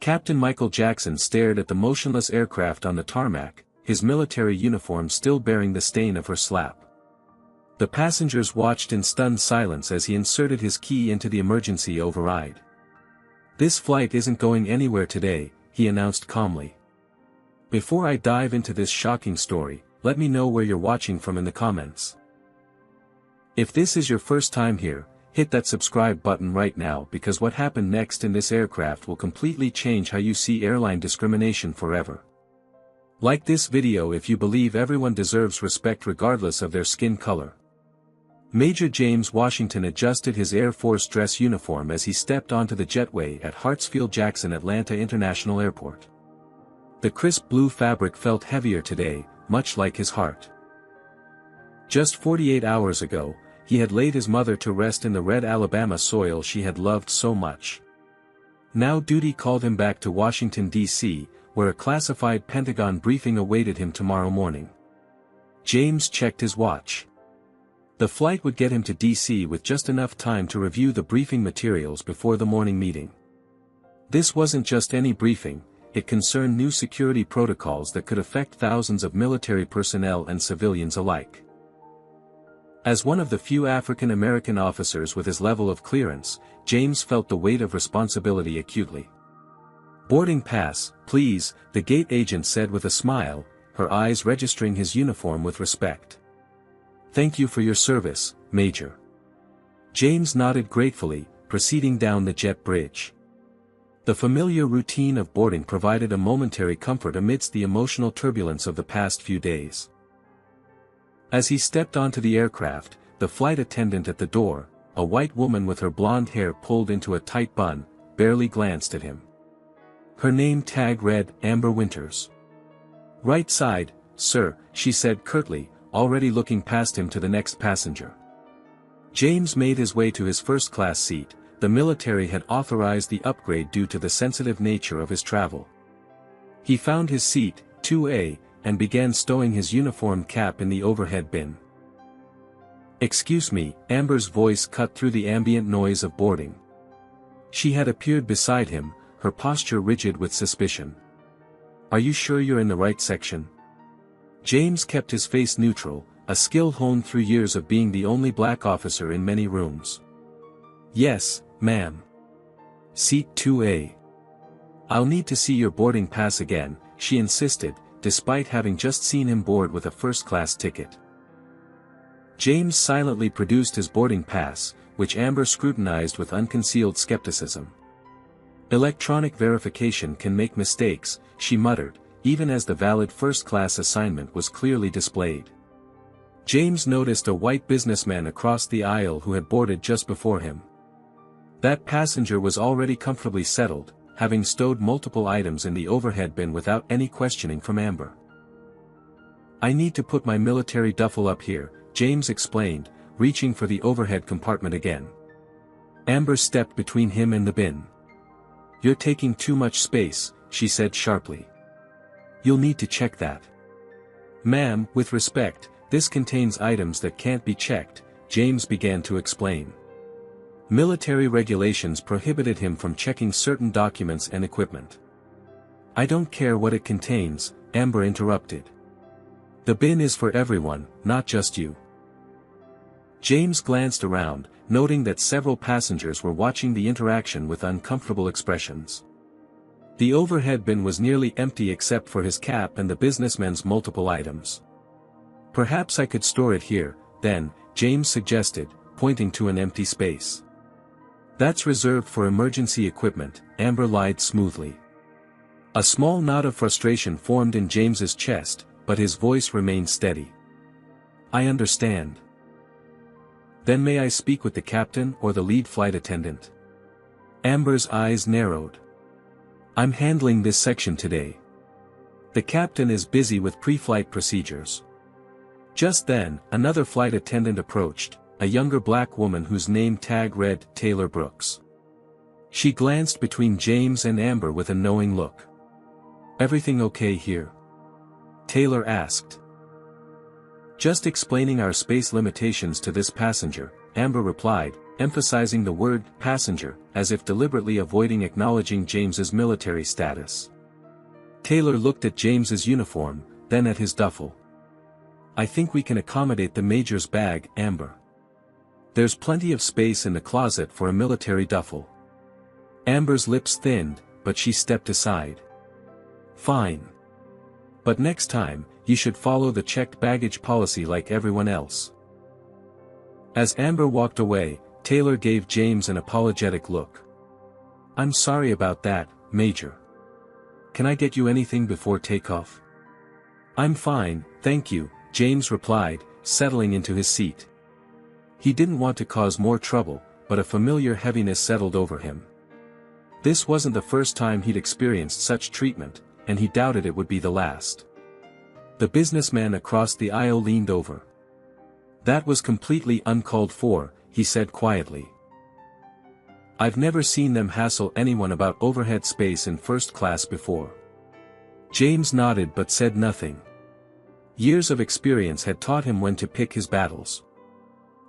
Captain Michael Jackson stared at the motionless aircraft on the tarmac, his military uniform still bearing the stain of her slap. The passengers watched in stunned silence as he inserted his key into the emergency override. "This flight isn't going anywhere today," he announced calmly. "Before I dive into this shocking story, let me know where you're watching from in the comments. If this is your first time here, hit that subscribe button right now because what happened next in this aircraft will completely change how you see airline discrimination forever. Like this video if you believe everyone deserves respect regardless of their skin color." Major James Washington adjusted his Air Force dress uniform as he stepped onto the jetway at Hartsfield-Jackson Atlanta International Airport. The crisp blue fabric felt heavier today, much like his heart. Just 48 hours ago, he had laid his mother to rest in the red Alabama soil she had loved so much. Now duty called him back to Washington, D.C., where a classified Pentagon briefing awaited him tomorrow morning. James checked his watch. The flight would get him to D.C. with just enough time to review the briefing materials before the morning meeting. This wasn't just any briefing, it concerned new security protocols that could affect thousands of military personnel and civilians alike. As one of the few African American officers with his level of clearance, James felt the weight of responsibility acutely. "Boarding pass, please," the gate agent said with a smile, her eyes registering his uniform with respect. "Thank you for your service, Major." James nodded gratefully, proceeding down the jet bridge. The familiar routine of boarding provided a momentary comfort amidst the emotional turbulence of the past few days. As he stepped onto the aircraft, the flight attendant at the door, a white woman with her blonde hair pulled into a tight bun, barely glanced at him. Her name tag read Amber Winters. "Right side, sir," she said curtly, already looking past him to the next passenger. James made his way to his first-class seat. The military had authorized the upgrade due to the sensitive nature of his travel. He found his seat, 2A, and began stowing his uniform cap in the overhead bin. "Excuse me," Amber's voice cut through the ambient noise of boarding. She had appeared beside him, her posture rigid with suspicion. "Are you sure you're in the right section?" James kept his face neutral, a skill honed through years of being the only black officer in many rooms. "Yes, ma'am. Seat 2A. "I'll need to see your boarding pass again," she insisted, despite having just seen him board with a first-class ticket. James silently produced his boarding pass, which Amber scrutinized with unconcealed skepticism. "Electronic verification can make mistakes," she muttered, even as the valid first-class assignment was clearly displayed. James noticed a white businessman across the aisle who had boarded just before him. That passenger was already comfortably settled, having stowed multiple items in the overhead bin without any questioning from Amber. "I need to put my military duffel up here," James explained, reaching for the overhead compartment again. Amber stepped between him and the bin. "You're taking too much space," she said sharply. "You'll need to check that." "Ma'am, with respect, this contains items that can't be checked," James began to explain. Military regulations prohibited him from checking certain documents and equipment. "I don't care what it contains," Amber interrupted. "The bin is for everyone, not just you." James glanced around, noting that several passengers were watching the interaction with uncomfortable expressions. The overhead bin was nearly empty except for his cap and the businessman's multiple items. "Perhaps I could store it here, then," James suggested, pointing to an empty space. "That's reserved for emergency equipment," Amber lied smoothly. A small knot of frustration formed in James's chest, but his voice remained steady. "I understand. Then may I speak with the captain or the lead flight attendant?" Amber's eyes narrowed. "I'm handling this section today. The captain is busy with pre-flight procedures." Just then, another flight attendant approached, a younger black woman whose name tag read Taylor Brooks. She glanced between James and Amber with a knowing look. "Everything okay here?" Taylor asked. "Just explaining our space limitations to this passenger," Amber replied, emphasizing the word passenger, as if deliberately avoiding acknowledging James's military status. Taylor looked at James's uniform, then at his duffel. I think we can accommodate the Major's bag, Amber. There's plenty of space in the closet for a military duffel. Amber's lips thinned, but she stepped aside. Fine. But next time, you should follow the checked baggage policy like everyone else. As Amber walked away, Taylor gave James an apologetic look. I'm sorry about that, Major. Can I get you anything before takeoff? I'm fine, thank you, James replied, settling into his seat. He didn't want to cause more trouble, but a familiar heaviness settled over him. This wasn't the first time he'd experienced such treatment, and he doubted it would be the last. The businessman across the aisle leaned over. That was completely uncalled for, he said quietly. I've never seen them hassle anyone about overhead space in first class before. James nodded but said nothing. Years of experience had taught him when to pick his battles.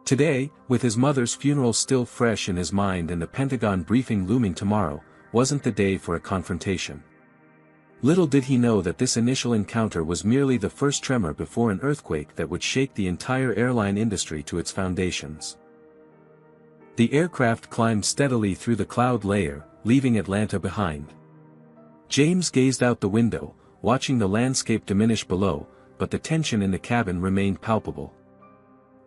Today, with his mother's funeral still fresh in his mind and the Pentagon briefing looming tomorrow, wasn't the day for a confrontation. Little did he know that this initial encounter was merely the first tremor before an earthquake that would shake the entire airline industry to its foundations. The aircraft climbed steadily through the cloud layer, leaving Atlanta behind. James gazed out the window, watching the landscape diminish below, but the tension in the cabin remained palpable.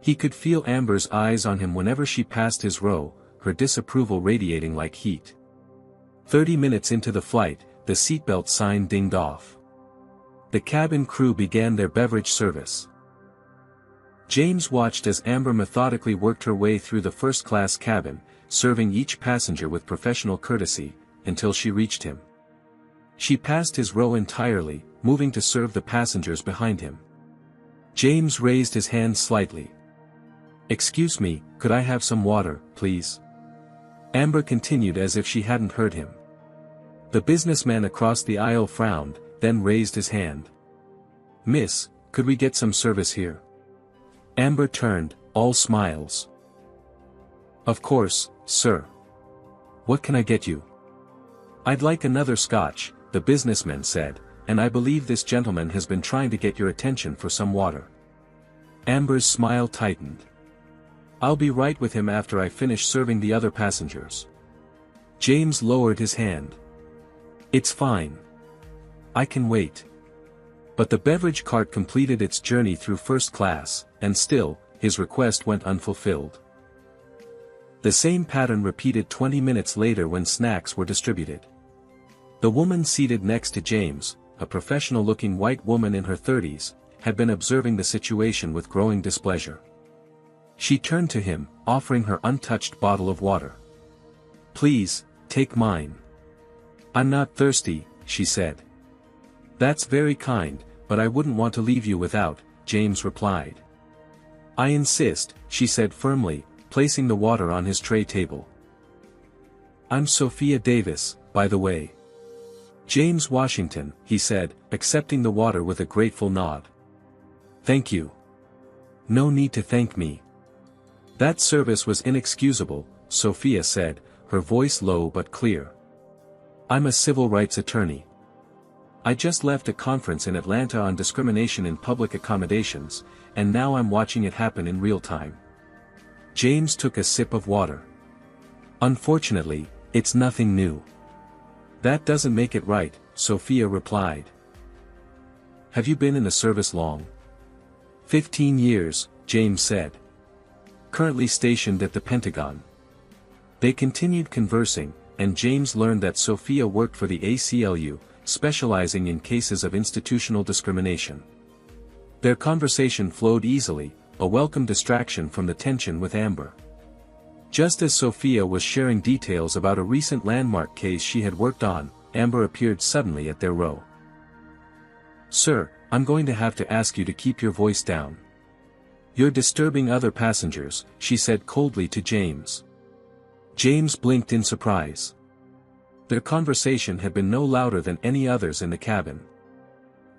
He could feel Amber's eyes on him whenever she passed his row, her disapproval radiating like heat. 30 minutes into the flight, the seatbelt sign dinged off. The cabin crew began their beverage service. James watched as Amber methodically worked her way through the first-class cabin, serving each passenger with professional courtesy, until she reached him. She passed his row entirely, moving to serve the passengers behind him. James raised his hand slightly. Excuse me, could I have some water, please? Amber continued as if she hadn't heard him. The businessman across the aisle frowned, then raised his hand. Miss, could we get some service here? Amber turned, all smiles. Of course, sir. What can I get you? I'd like another scotch, the businessman said, and I believe this gentleman has been trying to get your attention for some water. Amber's smile tightened. I'll be right with him after I finish serving the other passengers. James lowered his hand. It's fine. I can wait. But the beverage cart completed its journey through first class, and still, his request went unfulfilled. The same pattern repeated 20 minutes later when snacks were distributed. The woman seated next to James, a professional-looking white woman in her 30s, had been observing the situation with growing displeasure. She turned to him, offering her untouched bottle of water. Please, take mine. I'm not thirsty, she said. That's very kind, but I wouldn't want to leave you without, James replied. I insist, she said firmly, placing the water on his tray table. I'm Sophia Davis, by the way. James Washington, he said, accepting the water with a grateful nod. Thank you. No need to thank me. That service was inexcusable, Sophia said, her voice low but clear. I'm a civil rights attorney. I just left a conference in Atlanta on discrimination in public accommodations, and now I'm watching it happen in real time. James took a sip of water. Unfortunately, it's nothing new. That doesn't make it right, Sophia replied. Have you been in the service long? 15 years, James said. Currently stationed at the Pentagon. They continued conversing, and James learned that Sophia worked for the ACLU, specializing in cases of institutional discrimination. Their conversation flowed easily, a welcome distraction from the tension with Amber. Just as Sophia was sharing details about a recent landmark case she had worked on, Amber appeared suddenly at their row. Sir, I'm going to have to ask you to keep your voice down. You're disturbing other passengers, she said coldly to James. James blinked in surprise. Their conversation had been no louder than any others in the cabin.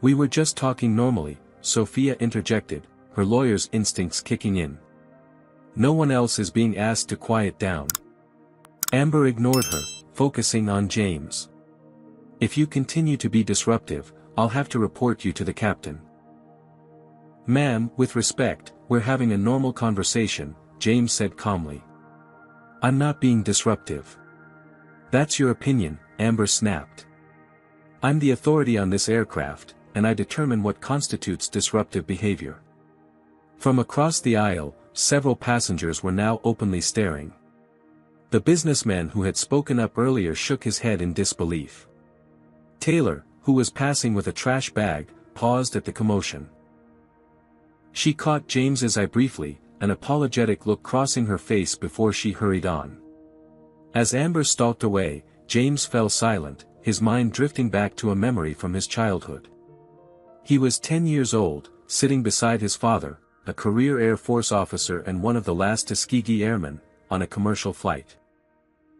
We were just talking normally, Sophia interjected, her lawyer's instincts kicking in. No one else is being asked to quiet down. Amber ignored her, focusing on James. If you continue to be disruptive, I'll have to report you to the captain. Ma'am, with respect, we're having a normal conversation, James said calmly. I'm not being disruptive. That's your opinion, Amber snapped. I'm the authority on this aircraft, and I determine what constitutes disruptive behavior. From across the aisle, several passengers were now openly staring. The businessman who had spoken up earlier shook his head in disbelief. Taylor, who was passing with a trash bag, paused at the commotion. She caught James's eye briefly, an apologetic look crossing her face before she hurried on. As Amber stalked away, James fell silent, his mind drifting back to a memory from his childhood. He was 10 years old, sitting beside his father, a career Air Force officer and one of the last Tuskegee airmen, on a commercial flight.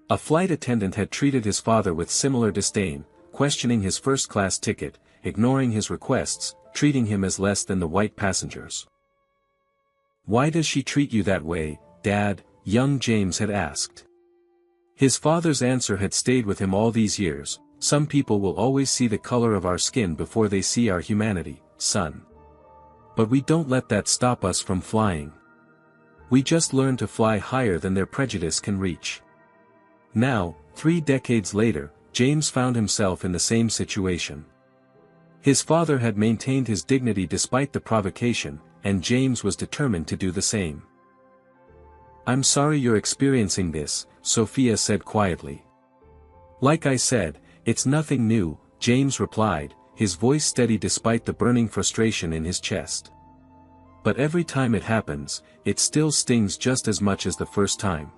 A flight attendant had treated his father with similar disdain, questioning his first-class ticket, ignoring his requests, treating him as less than the white passengers. "Why does she treat you that way, Dad?" young James had asked. His father's answer had stayed with him all these years: "Some people will always see the color of our skin before they see our humanity, son. But we don't let that stop us from flying. We just learn to fly higher than their prejudice can reach." Now, 3 decades later, James found himself in the same situation. His father had maintained his dignity despite the provocation, and James was determined to do the same. "I'm sorry you're experiencing this," Sophia said quietly. "Like I said, it's nothing new," James replied, his voice steady despite the burning frustration in his chest. "But every time it happens, it still stings just as much as the first time."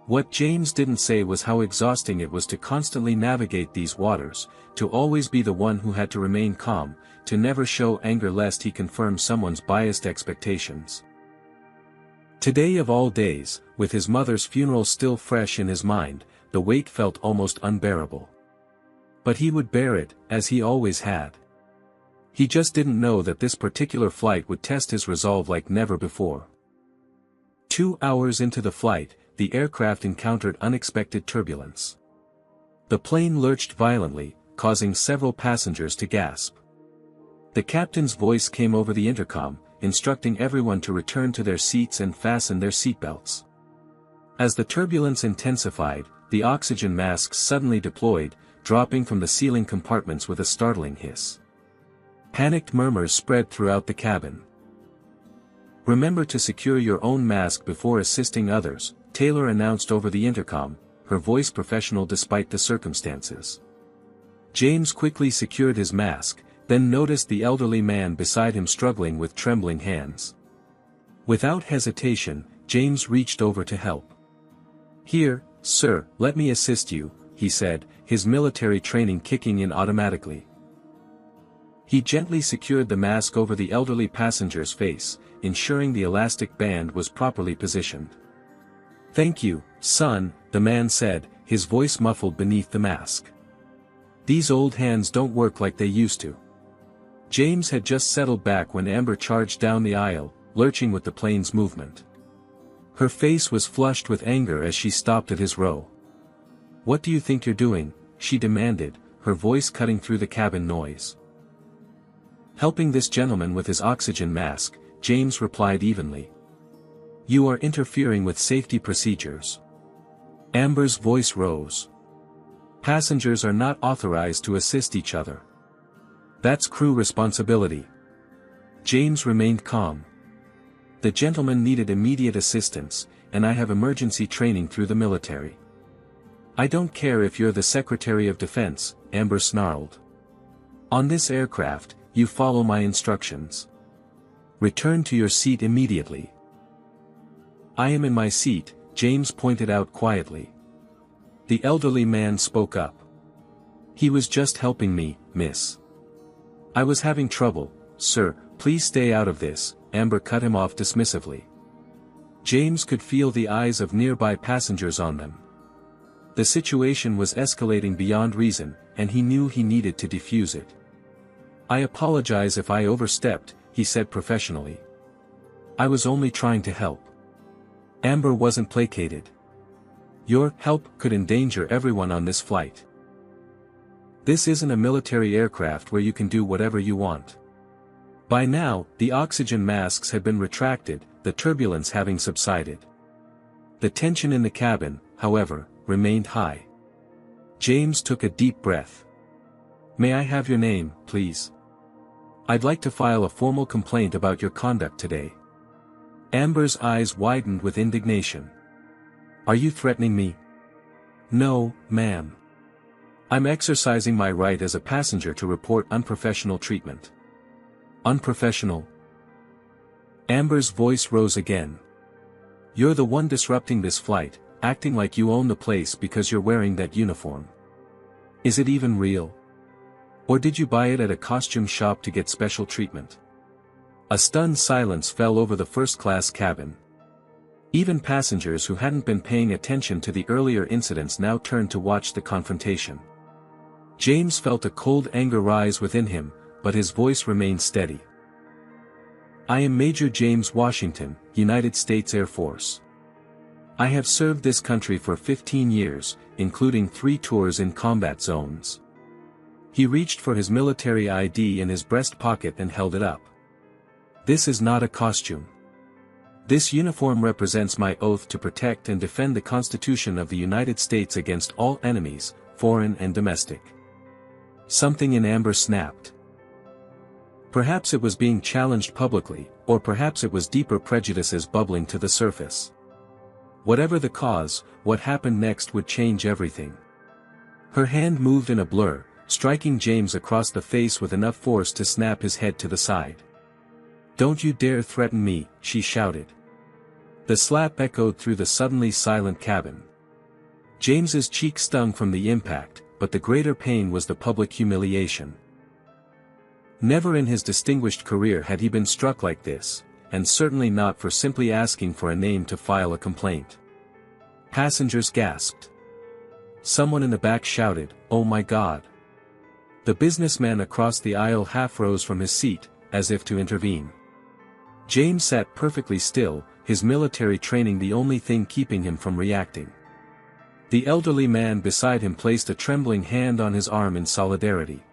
What James didn't say was how exhausting it was to constantly navigate these waters, to always be the one who had to remain calm, to never show anger lest he confirm someone's biased expectations. Today of all days, with his mother's funeral still fresh in his mind, the weight felt almost unbearable. But he would bear it, as he always had. He just didn't know that this particular flight would test his resolve like never before. 2 hours into the flight, the aircraft encountered unexpected turbulence. The plane lurched violently, causing several passengers to gasp. The captain's voice came over the intercom, instructing everyone to return to their seats and fasten their seatbelts. As the turbulence intensified, the oxygen masks suddenly deployed, dropping from the ceiling compartments with a startling hiss. Panicked murmurs spread throughout the cabin. "Remember to secure your own mask before assisting others," Taylor announced over the intercom, her voice professional despite the circumstances. James quickly secured his mask, then noticed the elderly man beside him struggling with trembling hands. Without hesitation, James reached over to help. "Here, sir, let me assist you," he said, his military training kicking in automatically. He gently secured the mask over the elderly passenger's face, ensuring the elastic band was properly positioned. "Thank you, son," the man said, his voice muffled beneath the mask. "These old hands don't work like they used to." James had just settled back when Amber charged down the aisle, lurching with the plane's movement. Her face was flushed with anger as she stopped at his row. "What do you think you're doing?" she demanded, her voice cutting through the cabin noise. "Helping this gentleman with his oxygen mask," James replied evenly. "You are interfering with safety procedures." Amber's voice rose. "Passengers are not authorized to assist each other. That's crew responsibility." James remained calm. "The gentleman needed immediate assistance, and I have emergency training through the military." "I don't care if you're the Secretary of Defense," Amber snarled. "On this aircraft, you follow my instructions. Return to your seat immediately." "I am in my seat," James pointed out quietly. The elderly man spoke up. "He was just helping me, miss." "I was having trouble, sir, please stay out of this," Amber cut him off dismissively. James could feel the eyes of nearby passengers on them. The situation was escalating beyond reason, and he knew he needed to defuse it. "I apologize if I overstepped," he said professionally. "I was only trying to help." Amber wasn't placated. Your help could endanger everyone on this flight. This isn't a military aircraft where you can do whatever you want. By now, the oxygen masks had been retracted, the turbulence having subsided. The tension in the cabin, however, remained high. James took a deep breath. May I have your name, please? I'd like to file a formal complaint about your conduct today. Amber's eyes widened with indignation. Are you threatening me? No, ma'am. I'm exercising my right as a passenger to report unprofessional treatment. Unprofessional? Amber's voice rose again. You're the one disrupting this flight, acting like you own the place because you're wearing that uniform. Is it even real? Or did you buy it at a costume shop to get special treatment? A stunned silence fell over the first-class cabin. Even passengers who hadn't been paying attention to the earlier incidents now turned to watch the confrontation. James felt a cold anger rise within him, but his voice remained steady. I am Major James Washington, United States Air Force. I have served this country for 15 years, including 3 tours in combat zones. He reached for his military ID in his breast pocket and held it up. This is not a costume. This uniform represents my oath to protect and defend the Constitution of the United States against all enemies, foreign and domestic. Something in Amber snapped. Perhaps it was being challenged publicly, or perhaps it was deeper prejudices bubbling to the surface. Whatever the cause, what happened next would change everything. Her hand moved in a blur, striking James across the face with enough force to snap his head to the side. Don't you dare threaten me, she shouted. The slap echoed through the suddenly silent cabin. James's cheek stung from the impact, but the greater pain was the public humiliation. Never in his distinguished career had he been struck like this, and certainly not for simply asking for a name to file a complaint. Passengers gasped. Someone in the back shouted, "Oh my God!" The businessman across the aisle half rose from his seat, as if to intervene. James sat perfectly still, his military training the only thing keeping him from reacting. The elderly man beside him placed a trembling hand on his arm in solidarity.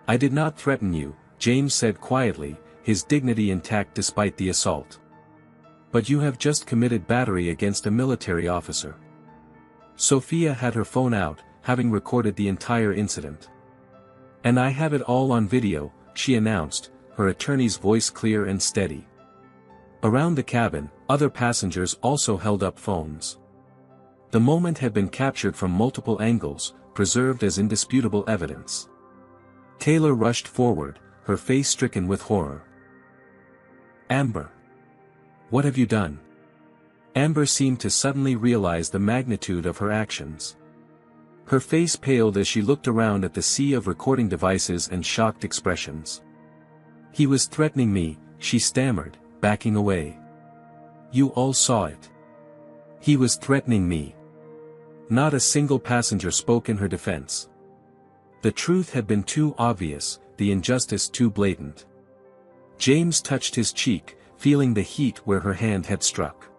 I did not threaten you, James said quietly, his dignity intact despite the assault. But you have just committed battery against a military officer. Sophia had her phone out, having recorded the entire incident. And I have it all on video, she announced, her attorney's voice clear and steady. Around the cabin, other passengers also held up phones. The moment had been captured from multiple angles, preserved as indisputable evidence. Taylor rushed forward, her face stricken with horror. Amber. What have you done? Amber seemed to suddenly realize the magnitude of her actions. Her face paled as she looked around at the sea of recording devices and shocked expressions. He was threatening me, she stammered, backing away. You all saw it. He was threatening me. Not a single passenger spoke in her defense. The truth had been too obvious, the injustice too blatant. James touched his cheek, feeling the heat where her hand had struck.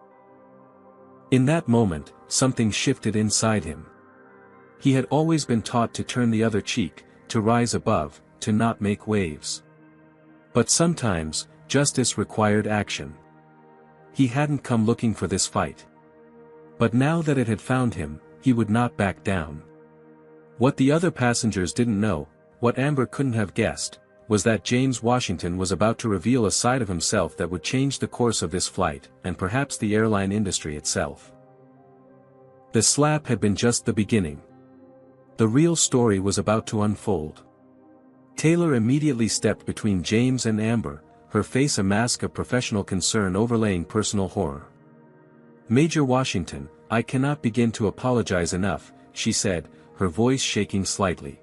In that moment, something shifted inside him. He had always been taught to turn the other cheek, to rise above, to not make waves. But sometimes, justice required action. He hadn't come looking for this fight. But now that it had found him, he would not back down. What the other passengers didn't know, what Amber couldn't have guessed, was that James Washington was about to reveal a side of himself that would change the course of this flight, and perhaps the airline industry itself. The slap had been just the beginning. The real story was about to unfold. Taylor immediately stepped between James and Amber, her face a mask of professional concern overlaying personal horror. Major Washington, I cannot begin to apologize enough, she said, her voice shaking slightly.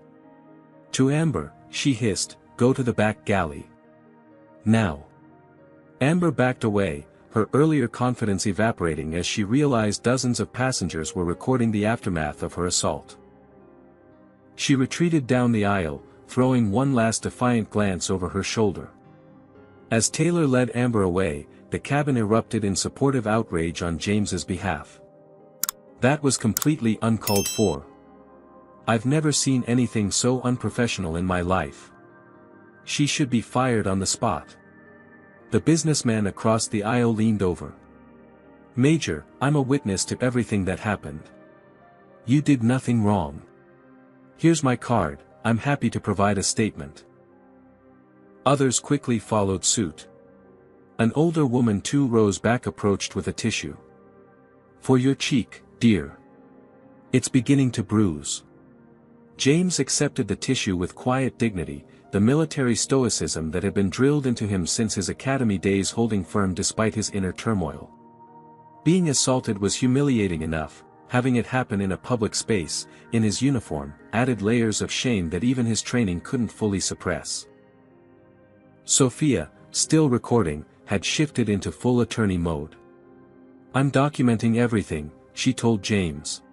To Amber, she hissed, go to the back galley. Now. Amber backed away, her earlier confidence evaporating as she realized dozens of passengers were recording the aftermath of her assault. She retreated down the aisle, throwing one last defiant glance over her shoulder. As Taylor led Amber away, the cabin erupted in supportive outrage on James's behalf. That was completely uncalled for. I've never seen anything so unprofessional in my life. She should be fired on the spot. The businessman across the aisle leaned over. Major, I'm a witness to everything that happened. You did nothing wrong. Here's my card, I'm happy to provide a statement. Others quickly followed suit. An older woman too rose back, approached with a tissue. For your cheek, dear. It's beginning to bruise. James accepted the tissue with quiet dignity, the military stoicism that had been drilled into him since his academy days, holding firm despite his inner turmoil. Being assaulted was humiliating enough, having it happen in a public space, in his uniform, added layers of shame that even his training couldn't fully suppress. Sophia, still recording, had shifted into full attorney mode. I'm documenting everything, she told James.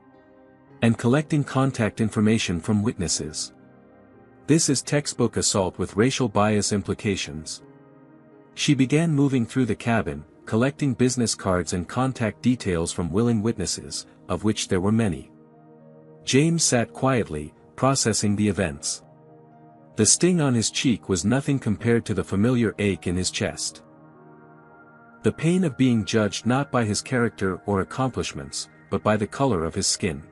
And collecting contact information from witnesses. This is textbook assault with racial bias implications. She began moving through the cabin, collecting business cards and contact details from willing witnesses, of which there were many. James sat quietly, processing the events. The sting on his cheek was nothing compared to the familiar ache in his chest. The pain of being judged not by his character or accomplishments, but by the color of his skin.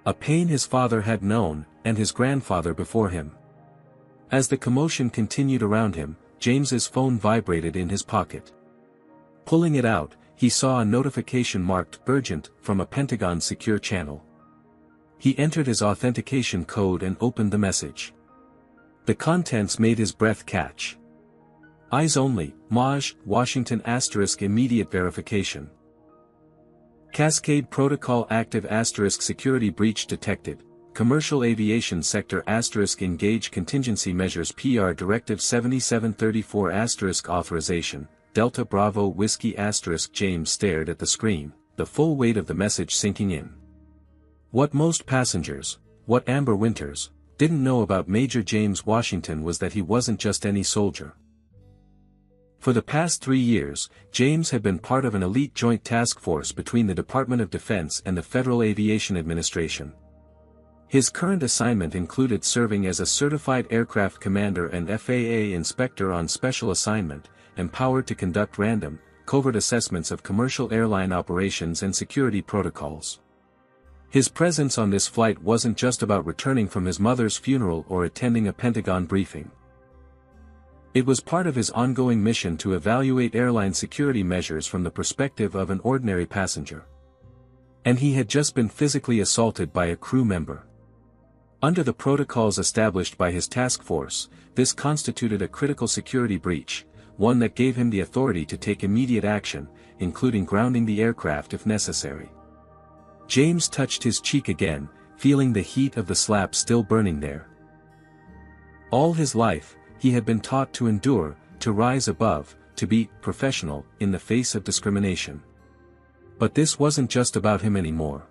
A pain his father had known, and his grandfather before him. As the commotion continued around him, James's phone vibrated in his pocket. Pulling it out, he saw a notification marked urgent from a Pentagon secure channel. He entered his authentication code and opened the message. The contents made his breath catch. Eyes only, Maj, Washington * immediate verification. Cascade Protocol active * security breach detected, commercial aviation sector * engage contingency measures PR Directive 7734 * authorization, Delta Bravo Whiskey * James stared at the screen, the full weight of the message sinking in. What most passengers, what Amber Winters, didn't know about Major James Washington was that he wasn't just any soldier. For the past 3 years, James had been part of an elite joint task force between the Department of Defense and the Federal Aviation Administration. His current assignment included serving as a certified aircraft commander and FAA inspector on special assignment, empowered to conduct random, covert assessments of commercial airline operations and security protocols. His presence on this flight wasn't just about returning from his mother's funeral or attending a Pentagon briefing. It was part of his ongoing mission to evaluate airline security measures from the perspective of an ordinary passenger. And he had just been physically assaulted by a crew member. Under the protocols established by his task force, this constituted a critical security breach, one that gave him the authority to take immediate action, including grounding the aircraft if necessary. James touched his cheek again, feeling the heat of the slap still burning there. All his life, he had been taught to endure, to rise above, to be professional in the face of discrimination. But this wasn't just about him anymore.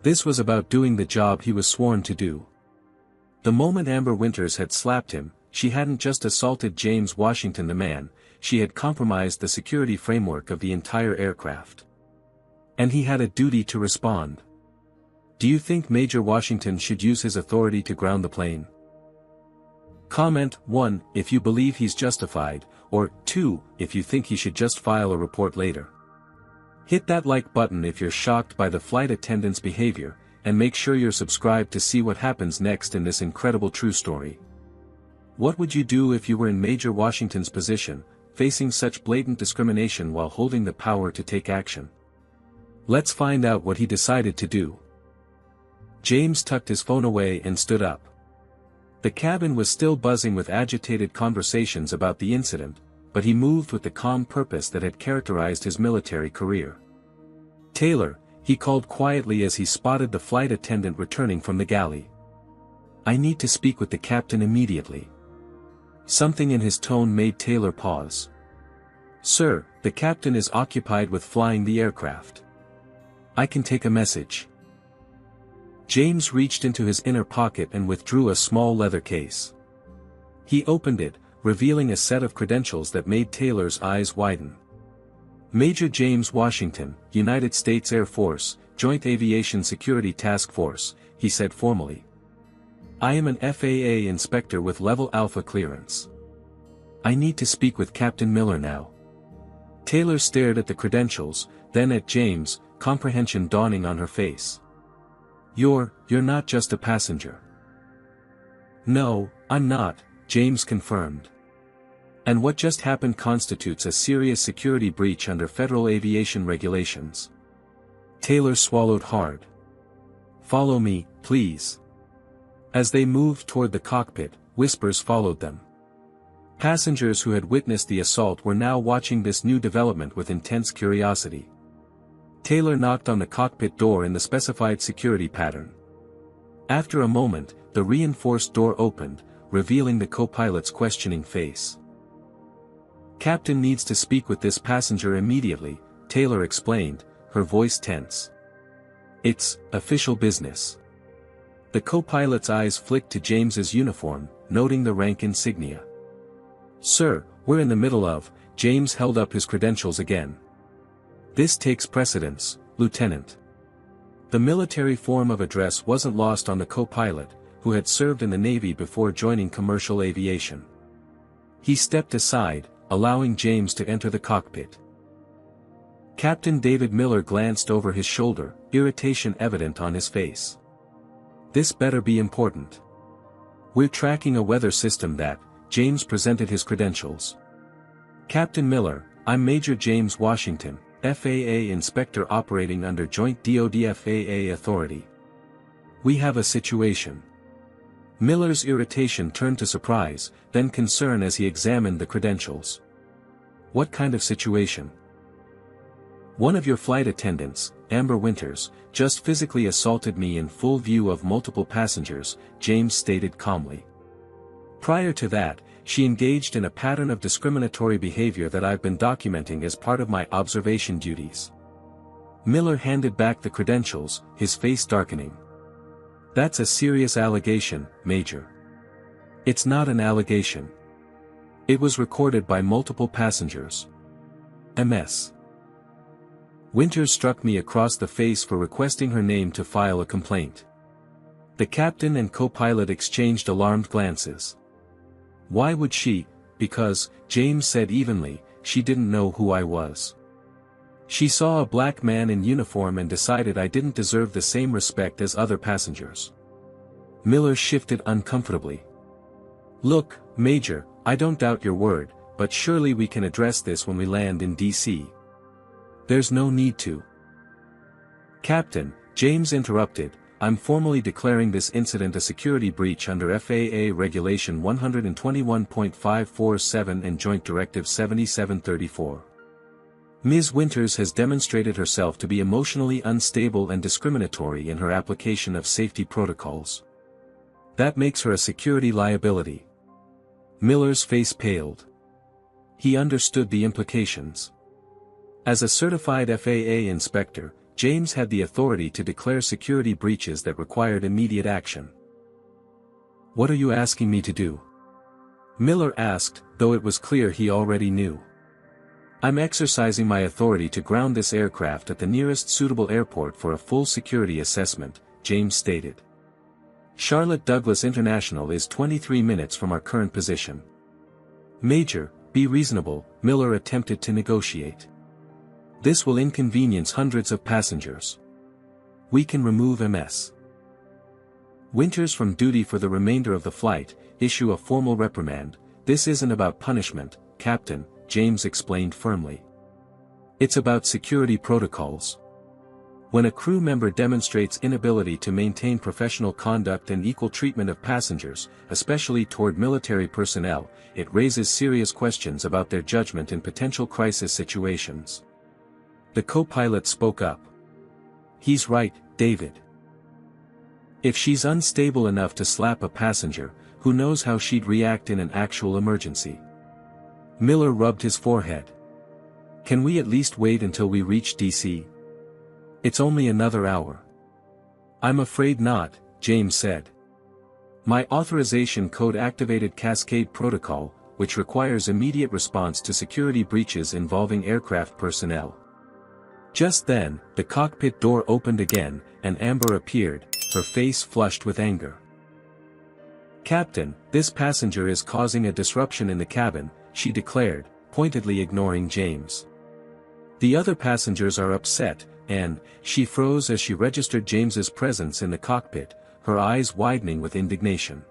This was about doing the job he was sworn to do. The moment Amber Winters had slapped him, she hadn't just assaulted James Washington the man, she had compromised the security framework of the entire aircraft. And he had a duty to respond. Do you think Major Washington should use his authority to ground the plane? Comment 1 if you believe he's justified, or 2 if you think he should just file a report later. Hit that like button if you're shocked by the flight attendant's behavior, and make sure you're subscribed to see what happens next in this incredible true story. What would you do if you were in Major Washington's position, facing such blatant discrimination while holding the power to take action? Let's find out what he decided to do. James tucked his phone away and stood up. The cabin was still buzzing with agitated conversations about the incident, but he moved with the calm purpose that had characterized his military career. Taylor, he called quietly as he spotted the flight attendant returning from the galley. I need to speak with the captain immediately. Something in his tone made Taylor pause. Sir, the captain is occupied with flying the aircraft. I can take a message. James reached into his inner pocket and withdrew a small leather case. He opened it, revealing a set of credentials that made Taylor's eyes widen. Major James Washington, United States Air Force, Joint Aviation Security Task Force, he said formally. I am an FAA inspector with Level Alpha clearance. I need to speak with Captain Miller now. Taylor stared at the credentials, then at James, comprehension dawning on her face. You're not just a passenger. No, I'm not, James confirmed. And what just happened constitutes a serious security breach under federal aviation regulations. Taylor swallowed hard. Follow me, please. As they moved toward the cockpit, whispers followed them. Passengers who had witnessed the assault were now watching this new development with intense curiosity. Taylor knocked on the cockpit door in the specified security pattern. After a moment, the reinforced door opened, revealing the co-pilot's questioning face. Captain needs to speak with this passenger immediately, Taylor explained, her voice tense. It's official business. The co-pilot's eyes flicked to James's uniform, noting the rank insignia. Sir, we're in the middle of, James held up his credentials again. This takes precedence, Lieutenant. The military form of address wasn't lost on the co-pilot, who had served in the Navy before joining commercial aviation. He stepped aside, allowing James to enter the cockpit. Captain David Miller glanced over his shoulder, irritation evident on his face. This better be important. We're tracking a weather system that, James presented his credentials. Captain Miller, I'm Major James Washington, FAA Inspector operating under Joint DoD FAA authority. We have a situation. Miller's irritation turned to surprise, then concern as he examined the credentials. What kind of situation? One of your flight attendants, Amber Winters, just physically assaulted me in full view of multiple passengers, James stated calmly. Prior to that, she engaged in a pattern of discriminatory behavior that I've been documenting as part of my observation duties. Miller handed back the credentials, his face darkening. That's a serious allegation, Major. It's not an allegation. It was recorded by multiple passengers. MS. Winters struck me across the face for requesting her name to file a complaint. The captain and co-pilot exchanged alarmed glances. Why would she? Because, James said evenly, she didn't know who I was. She saw a black man in uniform and decided I didn't deserve the same respect as other passengers. Miller shifted uncomfortably. Look, Major, I don't doubt your word, but surely we can address this when we land in D.C. There's no need to. Captain, James interrupted, I'm formally declaring this incident a security breach under FAA Regulation 121.547 and Joint Directive 7734. Ms. Winters has demonstrated herself to be emotionally unstable and discriminatory in her application of safety protocols. That makes her a security liability. Miller's face paled. He understood the implications. As a certified FAA inspector, James had the authority to declare security breaches that required immediate action. What are you asking me to do? Miller asked, though it was clear he already knew. I'm exercising my authority to ground this aircraft at the nearest suitable airport for a full security assessment, James stated. Charlotte Douglas International is 23 minutes from our current position. Major, be reasonable, Miller attempted to negotiate. This will inconvenience hundreds of passengers. We can remove MS. Winters from duty for the remainder of the flight, issue a formal reprimand. This isn't about punishment, Captain, James explained firmly. It's about security protocols. When a crew member demonstrates inability to maintain professional conduct and equal treatment of passengers, especially toward military personnel, it raises serious questions about their judgment in potential crisis situations. The co-pilot spoke up. He's right, David. If she's unstable enough to slap a passenger, who knows how she'd react in an actual emergency? Miller rubbed his forehead. Can we at least wait until we reach D.C.? It's only another hour. I'm afraid not, James said. My authorization code activated cascade protocol, which requires immediate response to security breaches involving aircraft personnel. Just then, the cockpit door opened again, and Amber appeared, her face flushed with anger. "Captain, this passenger is causing a disruption in the cabin," she declared, pointedly ignoring James. "The other passengers are upset," and she froze as she registered James's presence in the cockpit, her eyes widening with indignation.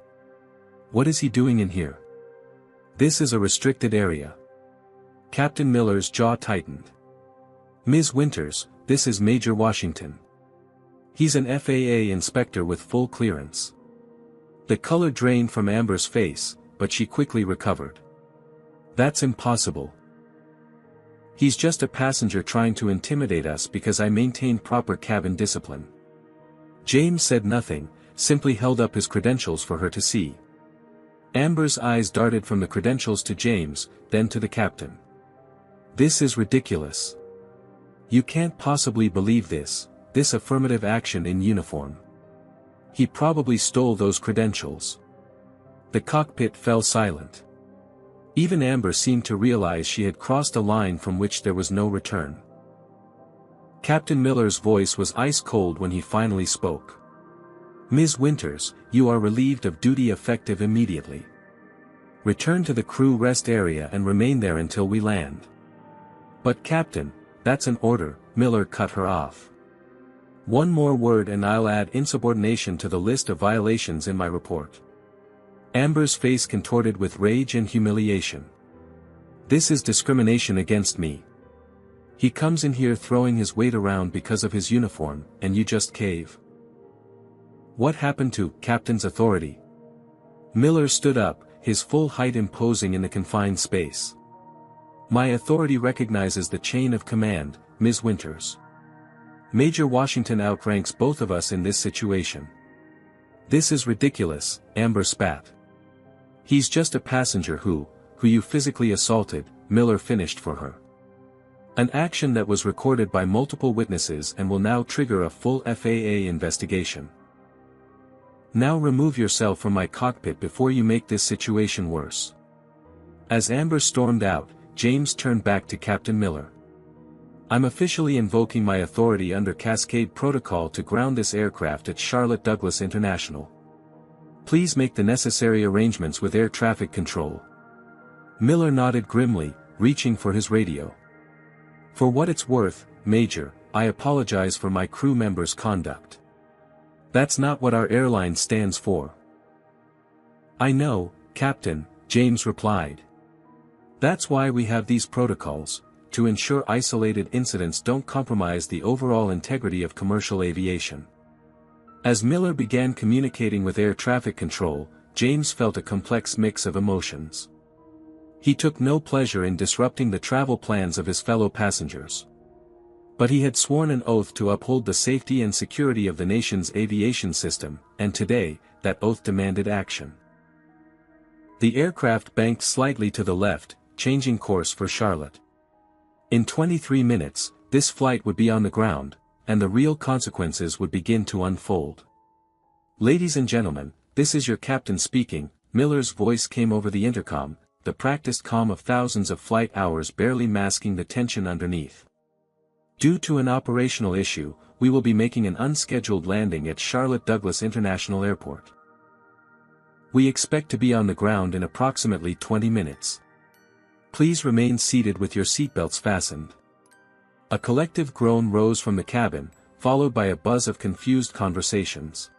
"What is he doing in here? This is a restricted area." Captain Miller's jaw tightened. "Ms. Winters, this is Major Washington. He's an FAA inspector with full clearance." The color drained from Amber's face, but she quickly recovered. "That's impossible. He's just a passenger trying to intimidate us because I maintain proper cabin discipline." James said nothing, simply held up his credentials for her to see. Amber's eyes darted from the credentials to James, then to the captain. "This is ridiculous. You can't possibly believe this affirmative action in uniform. He probably stole those credentials." The cockpit fell silent. Even Amber seemed to realize she had crossed a line from which there was no return. Captain Miller's voice was ice cold when he finally spoke. "Ms. Winters, you are relieved of duty effective immediately. Return to the crew rest area and remain there until we land." "But Captain, that's an order," Miller cut her off. "One more word and I'll add insubordination to the list of violations in my report." Amber's face contorted with rage and humiliation. "This is discrimination against me. He comes in here throwing his weight around because of his uniform, and you just cave. What happened to Captain's authority?" Miller stood up, his full height imposing in the confined space. "My authority recognizes the chain of command, Ms. Winters. Major Washington outranks both of us in this situation." "This is ridiculous," Amber spat. "He's just a passenger who you physically assaulted," Miller finished for her. "An action that was recorded by multiple witnesses and will now trigger a full FAA investigation. Now remove yourself from my cockpit before you make this situation worse." As Amber stormed out, James turned back to Captain Miller. "I'm officially invoking my authority under Cascade Protocol to ground this aircraft at Charlotte Douglas International. Please make the necessary arrangements with air traffic control." Miller nodded grimly, reaching for his radio. "For what it's worth, Major, I apologize for my crew members' conduct. That's not what our airline stands for." "I know, Captain," James replied. "That's why we have these protocols, to ensure isolated incidents don't compromise the overall integrity of commercial aviation." As Miller began communicating with air traffic control, James felt a complex mix of emotions. He took no pleasure in disrupting the travel plans of his fellow passengers. But he had sworn an oath to uphold the safety and security of the nation's aviation system, and today, that oath demanded action. The aircraft banked slightly to the left, changing course for Charlotte. In 23 minutes, this flight would be on the ground, and the real consequences would begin to unfold. "Ladies and gentlemen, this is your captain speaking," Miller's voice came over the intercom, the practiced calm of thousands of flight hours barely masking the tension underneath. "Due to an operational issue, we will be making an unscheduled landing at Charlotte Douglas International Airport. We expect to be on the ground in approximately 20 minutes. Please remain seated with your seatbelts fastened." A collective groan rose from the cabin, followed by a buzz of confused conversations.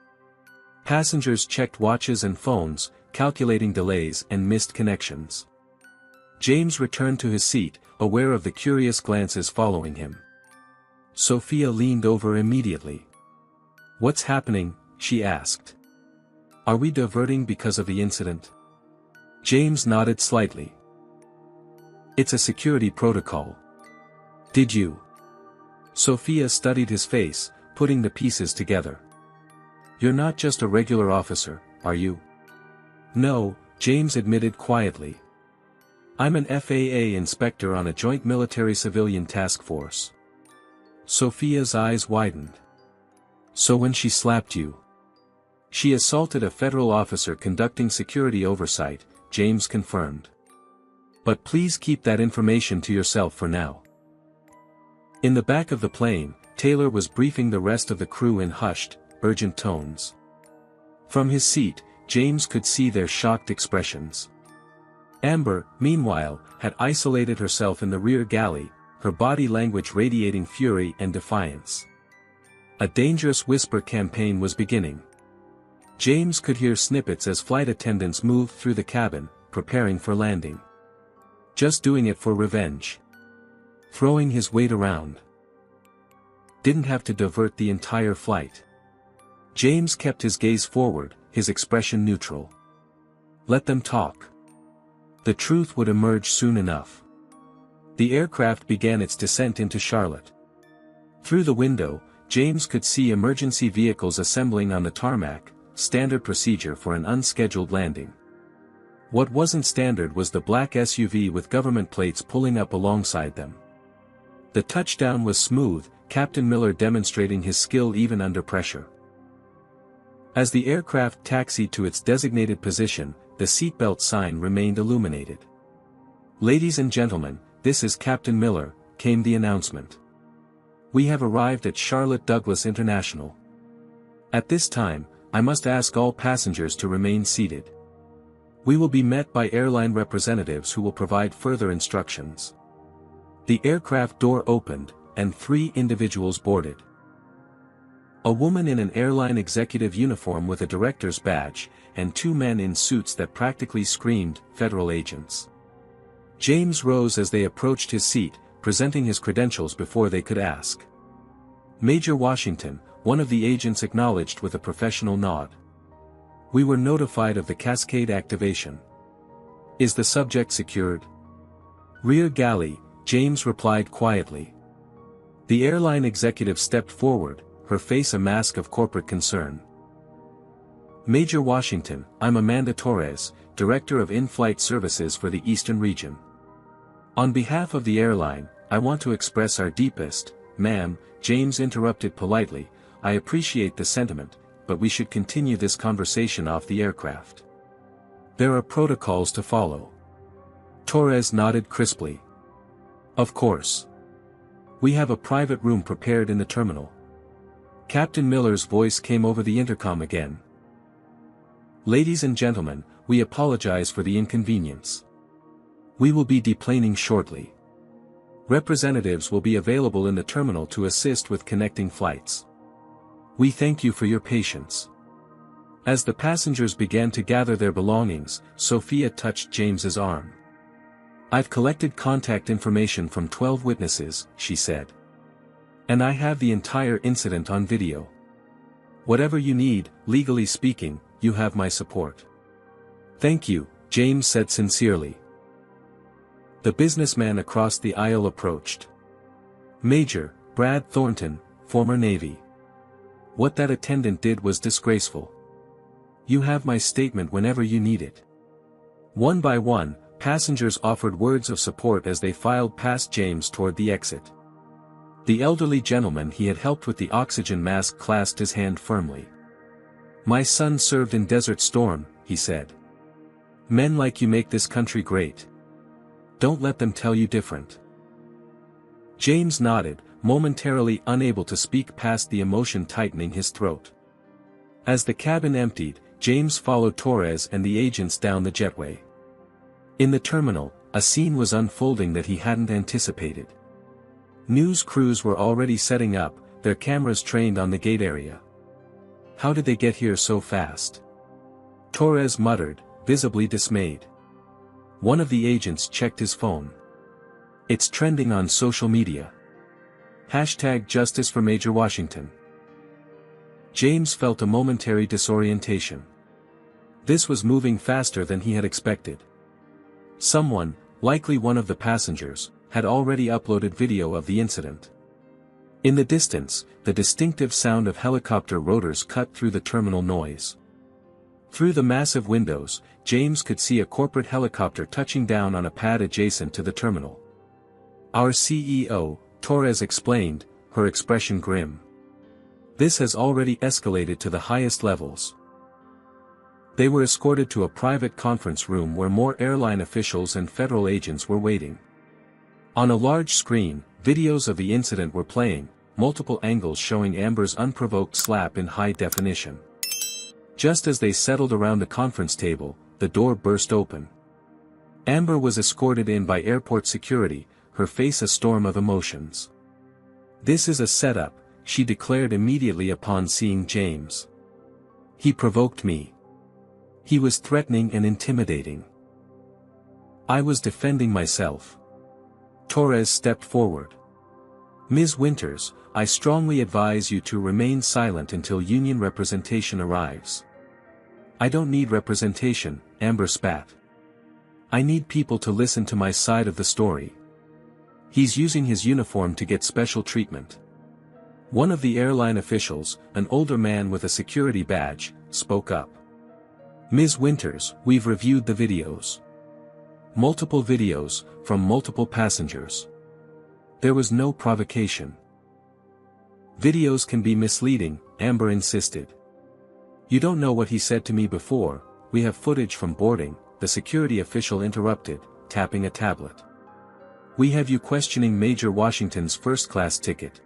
Passengers checked watches and phones, calculating delays and missed connections. James returned to his seat, aware of the curious glances following him. Sophia leaned over immediately. "What's happening?" she asked. "Are we diverting because of the incident?" James nodded slightly. "It's a security protocol. Did you?" Sophia studied his face, putting the pieces together. "You're not just a regular officer, are you?" "No," James admitted quietly. "I'm an FAA inspector on a joint military-civilian task force." Sophia's eyes widened. "So when she slapped you, she assaulted a federal officer conducting security oversight," James confirmed. But please keep that information to yourself for now. In the back of the plane, Taylor was briefing the rest of the crew in hushed, urgent tones. From his seat, James could see their shocked expressions. Amber, meanwhile, had isolated herself in the rear galley, her body language radiating fury and defiance. A dangerous whisper campaign was beginning. James could hear snippets as flight attendants moved through the cabin, preparing for landing. Just doing it for revenge. Throwing his weight around. Didn't have to divert the entire flight. James kept his gaze forward, his expression neutral. Let them talk. The truth would emerge soon enough. The aircraft began its descent into Charlotte. Through the window, James could see emergency vehicles assembling on the tarmac, standard procedure for an unscheduled landing. What wasn't standard was the black SUV with government plates pulling up alongside them. The touchdown was smooth, Captain Miller demonstrating his skill even under pressure. As the aircraft taxied to its designated position, the seatbelt sign remained illuminated. "Ladies and gentlemen, this is Captain Miller," came the announcement. "We have arrived at Charlotte Douglas International. At this time, I must ask all passengers to remain seated. We will be met by airline representatives who will provide further instructions." The aircraft door opened, and 3 individuals boarded. A woman in an airline executive uniform with a director's badge, and 2 men in suits that practically screamed, federal agents. James rose as they approached his seat, presenting his credentials before they could ask. "Major Washington," one of the agents acknowledged with a professional nod. "We were notified of the cascade activation. Is the subject secured?" "Rear galley," James replied quietly. The airline executive stepped forward, her face a mask of corporate concern. "Major Washington, I'm Amanda Torres, Director of In-Flight Services for the Eastern Region. On behalf of the airline, I want to express our deepest," "Ma'am," James interrupted politely, "I appreciate the sentiment, but we should continue this conversation off the aircraft. There are protocols to follow." Torres nodded crisply. "Of course. We have a private room prepared in the terminal." Captain Miller's voice came over the intercom again. "Ladies and gentlemen, we apologize for the inconvenience. We will be deplaning shortly. Representatives will be available in the terminal to assist with connecting flights. We thank you for your patience." As the passengers began to gather their belongings, Sophia touched James's arm. "I've collected contact information from 12 witnesses," she said. "And I have the entire incident on video. Whatever you need, legally speaking, you have my support." "Thank you," James said sincerely. The businessman across the aisle approached. "Major Brad Thornton, former Navy. What that attendant did was disgraceful. You have my statement whenever you need it." One by one, passengers offered words of support as they filed past James toward the exit. The elderly gentleman he had helped with the oxygen mask clasped his hand firmly. "My son served in Desert Storm," he said. "Men like you make this country great. Don't let them tell you different." James nodded, momentarily unable to speak past the emotion tightening his throat. As the cabin emptied, James followed Torres and the agents down the jetway. In the terminal, a scene was unfolding that he hadn't anticipated. News crews were already setting up, their cameras trained on the gate area. "How did they get here so fast?" Torres muttered, visibly dismayed. One of the agents checked his phone. "It's trending on social media. #Justice for Major Washington." James felt a momentary disorientation. This was moving faster than he had expected. Someone, likely one of the passengers, had already uploaded video of the incident. In the distance, the distinctive sound of helicopter rotors cut through the terminal noise. Through the massive windows, James could see a corporate helicopter touching down on a pad adjacent to the terminal. "Our CEO," Torres explained, her expression grim. "This has already escalated to the highest levels." They were escorted to a private conference room where more airline officials and federal agents were waiting. On a large screen, videos of the incident were playing, multiple angles showing Amber's unprovoked slap in high definition. Just as they settled around the conference table, the door burst open. Amber was escorted in by airport security, her face a storm of emotions. "This is a setup," she declared immediately upon seeing James. "He provoked me. He was threatening and intimidating. I was defending myself." Torres stepped forward. "Ms. Winters, I strongly advise you to remain silent until union representation arrives." "I don't need representation," Amber spat. "I need people to listen to my side of the story. He's using his uniform to get special treatment." One of the airline officials, an older man with a security badge, spoke up. "Ms. Winters, we've reviewed the videos. Multiple videos, from multiple passengers. There was no provocation." "Videos can be misleading," Amber insisted. "You don't know what he said to me before, we have footage from boarding," the security official interrupted, tapping a tablet. "We have you questioning Major Washington's first-class ticket.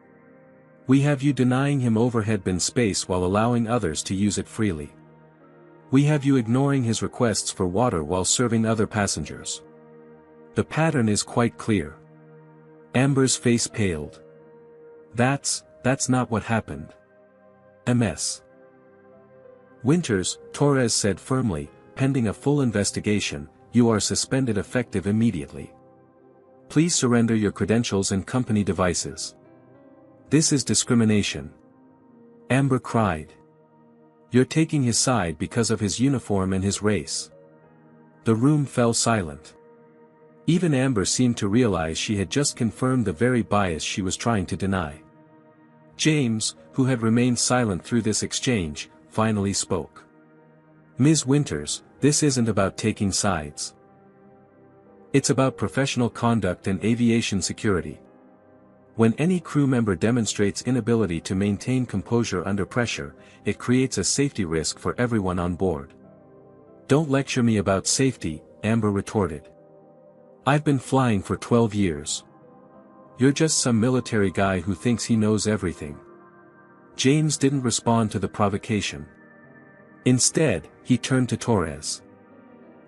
We have you denying him overhead bin space while allowing others to use it freely. We have you ignoring his requests for water while serving other passengers. The pattern is quite clear." Amber's face paled. That's not what happened. Ms. Winters, Torres said firmly, "pending a full investigation, you are suspended effective immediately. Please surrender your credentials and company devices. This is discrimination." Amber cried. "You're taking his side because of his uniform and his race." The room fell silent. Even Amber seemed to realize she had just confirmed the very bias she was trying to deny. James, who had remained silent through this exchange, finally spoke. "Ms. Winters, this isn't about taking sides. It's about professional conduct and aviation security. When any crew member demonstrates inability to maintain composure under pressure, it creates a safety risk for everyone on board." "Don't lecture me about safety," Amber retorted. "I've been flying for 12 years. You're just some military guy who thinks he knows everything." James didn't respond to the provocation. Instead, he turned to Torres.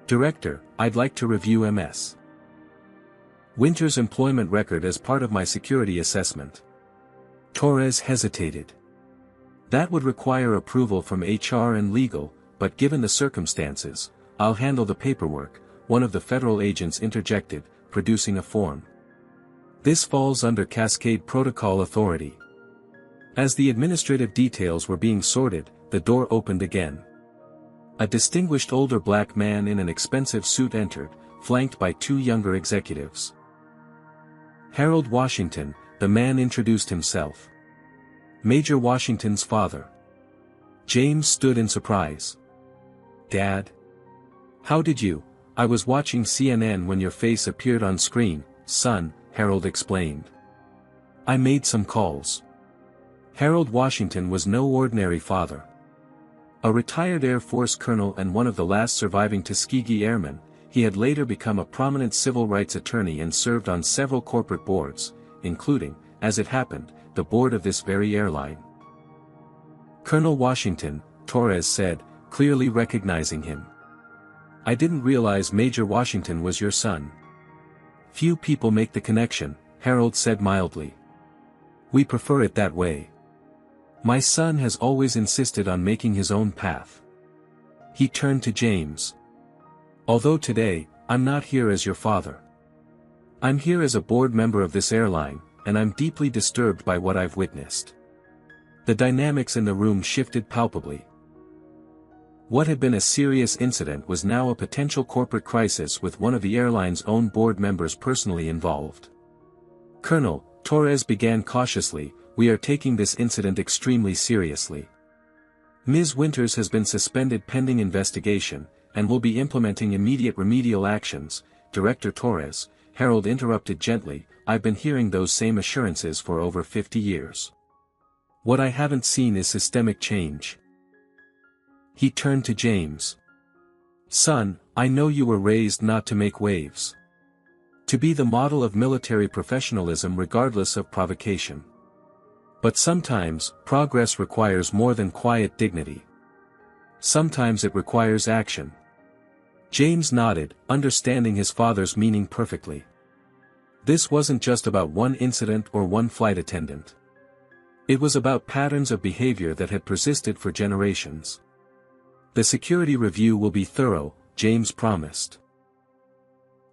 "Director, I'd like to review Ms. Winters' employment record as part of my security assessment." Torres hesitated. "That would require approval from HR and legal, but given the circumstances, I'll handle the paperwork," one of the federal agents interjected, producing a form. "This falls under Cascade Protocol authority." As the administrative details were being sorted, the door opened again. A distinguished older black man in an expensive suit entered, flanked by two younger executives. "Harold Washington," the man introduced himself. "Major Washington's father." James stood in surprise. "Dad? How did you? I was watching CNN when your face appeared on screen, son," Harold explained. "I made some calls." Harold Washington was no ordinary father. A retired Air Force colonel and one of the last surviving Tuskegee Airmen, he had later become a prominent civil rights attorney and served on several corporate boards, including, as it happened, the board of this very airline. "Colonel Washington," Torres said, clearly recognizing him. "I didn't realize Major Washington was your son." "Few people make the connection," Harold said mildly. "We prefer it that way. My son has always insisted on making his own path." He turned to James. "Although today, I'm not here as your father. I'm here as a board member of this airline, and I'm deeply disturbed by what I've witnessed." The dynamics in the room shifted palpably. What had been a serious incident was now a potential corporate crisis with one of the airline's own board members personally involved. "Colonel," Torres began cautiously, "we are taking this incident extremely seriously. Ms. Winters has been suspended pending investigation, and will be implementing immediate remedial actions." "Director Torres," Harold interrupted gently, "I've been hearing those same assurances for over 50 years. What I haven't seen is systemic change." He turned to James. Son, I know you were raised not to make waves. To be the model of military professionalism regardless of provocation. But sometimes, progress requires more than quiet dignity. Sometimes it requires action. James nodded, understanding his father's meaning perfectly. This wasn't just about one incident or one flight attendant. It was about patterns of behavior that had persisted for generations. The security review will be thorough, James promised.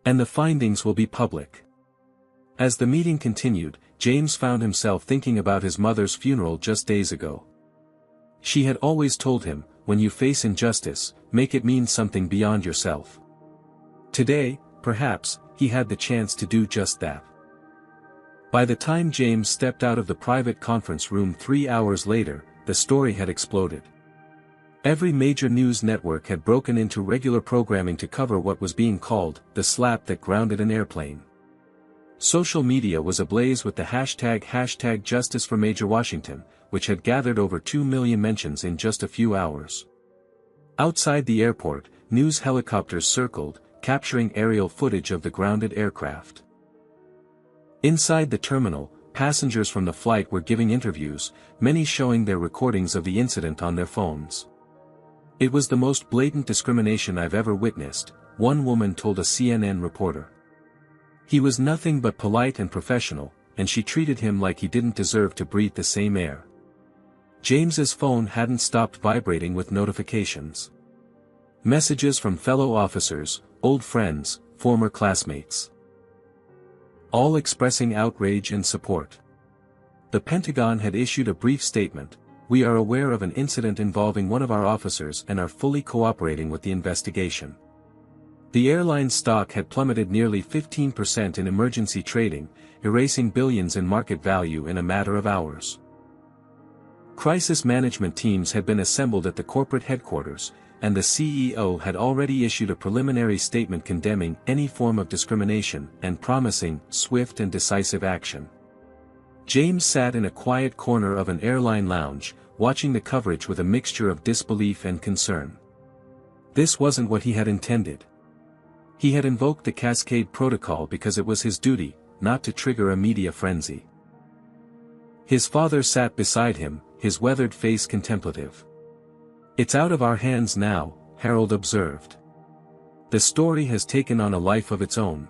And the findings will be public. As the meeting continued, James found himself thinking about his mother's funeral just days ago. She had always told him, when you face injustice, make it mean something beyond yourself. Today, perhaps, he had the chance to do just that. By the time James stepped out of the private conference room 3 hours later, the story had exploded. Every major news network had broken into regular programming to cover what was being called the slap that grounded an airplane. Social media was ablaze with the hashtag Justice for Major Washington, which had gathered over 2 million mentions in just a few hours. Outside the airport, news helicopters circled, capturing aerial footage of the grounded aircraft. Inside the terminal, passengers from the flight were giving interviews, many showing their recordings of the incident on their phones. It was the most blatant discrimination I've ever witnessed, one woman told a CNN reporter. He was nothing but polite and professional, and she treated him like he didn't deserve to breathe the same air. James's phone hadn't stopped vibrating with notifications. Messages from fellow officers, old friends, former classmates. All expressing outrage and support. The Pentagon had issued a brief statement: "We are aware of an incident involving one of our officers and are fully cooperating with the investigation." The airline's stock had plummeted nearly 15% in emergency trading, erasing billions in market value in a matter of hours. Crisis management teams had been assembled at the corporate headquarters, and the CEO had already issued a preliminary statement condemning any form of discrimination and promising swift and decisive action. James sat in a quiet corner of an airline lounge, watching the coverage with a mixture of disbelief and concern. This wasn't what he had intended. He had invoked the Cascade Protocol because it was his duty, not to trigger a media frenzy. His father sat beside him, his weathered face contemplative. "It's out of our hands now," Harold observed. "The story has taken on a life of its own."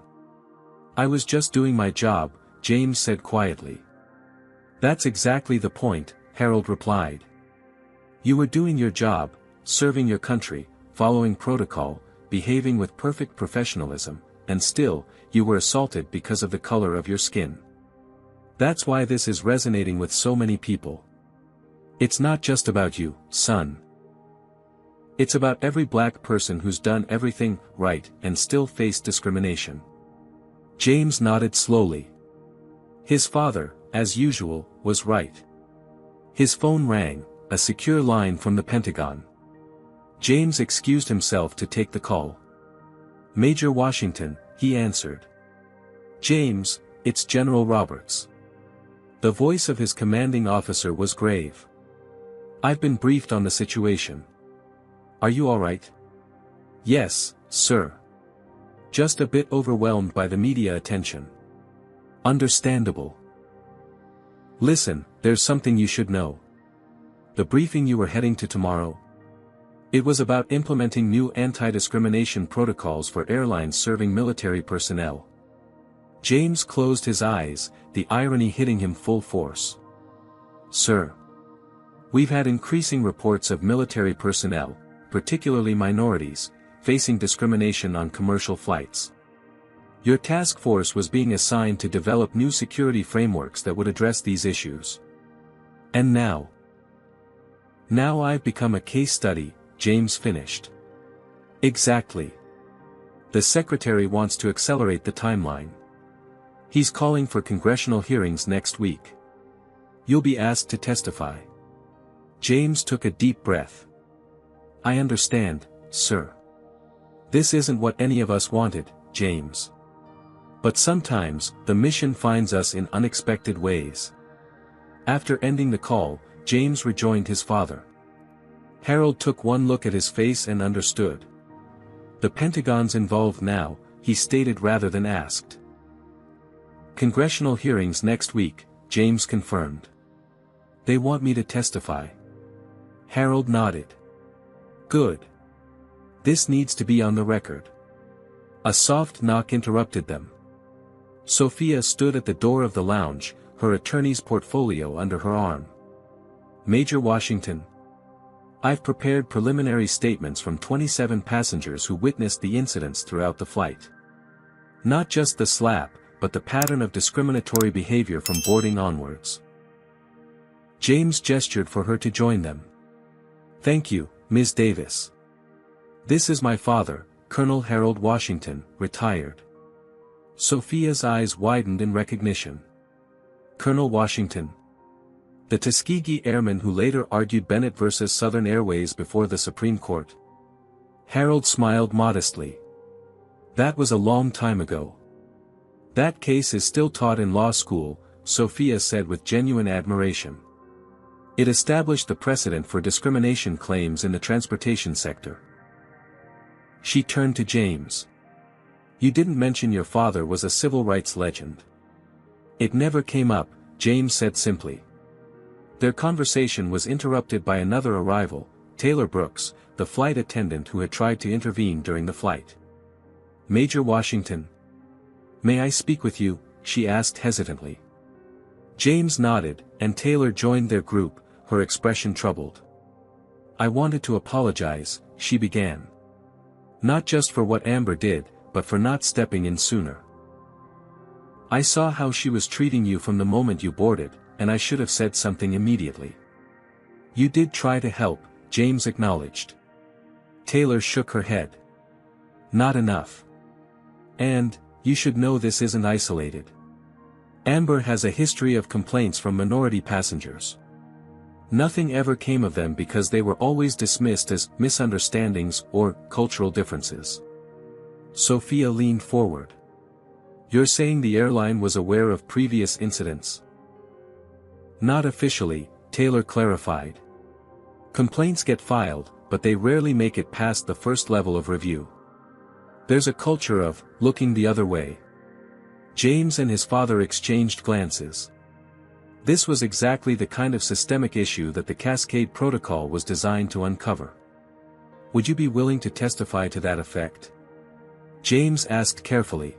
"I was just doing my job," James said quietly. "That's exactly the point," Harold replied. "You were doing your job, serving your country, following protocol, behaving with perfect professionalism, and still, you were assaulted because of the color of your skin. That's why this is resonating with so many people. It's not just about you, son. It's about every black person who's done everything right and still faced discrimination." James nodded slowly. His father, as usual, was right. His phone rang, a secure line from the Pentagon. James excused himself to take the call. "Major Washington," he answered. "James, it's General Roberts." The voice of his commanding officer was grave. "I've been briefed on the situation. Are you all right?" "Yes, sir. Just a bit overwhelmed by the media attention." "Understandable. Listen, there's something you should know. The briefing you were heading to tomorrow? It was about implementing new anti-discrimination protocols for airlines serving military personnel." James closed his eyes, the irony hitting him full force. "Sir. We've had increasing reports of military personnel, particularly minorities, facing discrimination on commercial flights. Your task force was being assigned to develop new security frameworks that would address these issues. And now I've become a case study," James finished. "Exactly. The secretary wants to accelerate the timeline. He's calling for congressional hearings next week. You'll be asked to testify." James took a deep breath. "I understand, sir. This isn't what any of us wanted, James. But sometimes, the mission finds us in unexpected ways." After ending the call, James rejoined his father. Harold took one look at his face and understood. The Pentagon's involved now, he stated rather than asked. Congressional hearings next week, James confirmed. They want me to testify. Harold nodded. Good. This needs to be on the record. A soft knock interrupted them. Sophia stood at the door of the lounge, her attorney's portfolio under her arm. Major Washington. I've prepared preliminary statements from 27 passengers who witnessed the incidents throughout the flight. Not just the slap, but the pattern of discriminatory behavior from boarding onwards. James gestured for her to join them. Thank you, Ms. Davis. This is my father, Colonel Harold Washington, retired. Sophia's eyes widened in recognition. Colonel Washington. The Tuskegee airman who later argued Bennett versus Southern Airways before the Supreme Court. Harold smiled modestly. That was a long time ago. That case is still taught in law school, Sophia said with genuine admiration. It established the precedent for discrimination claims in the transportation sector. She turned to James. You didn't mention your father was a civil rights legend. It never came up, James said simply. Their conversation was interrupted by another arrival, Taylor Brooks, the flight attendant who had tried to intervene during the flight. Major Washington. May I speak with you? She asked hesitantly. James nodded, and Taylor joined their group, her expression troubled. I wanted to apologize, she began. Not just for what Amber did, but for not stepping in sooner. I saw how she was treating you from the moment you boarded, and I should have said something immediately. You did try to help, James acknowledged. Taylor shook her head. Not enough. And, you should know this isn't isolated. Amber has a history of complaints from minority passengers. Nothing ever came of them because they were always dismissed as misunderstandings or cultural differences. Sophia leaned forward. You're saying the airline was aware of previous incidents? Not officially, Taylor clarified. Complaints get filed, but they rarely make it past the first level of review. There's a culture of looking the other way. James and his father exchanged glances. This was exactly the kind of systemic issue that the Cascade Protocol was designed to uncover. Would you be willing to testify to that effect? James asked carefully.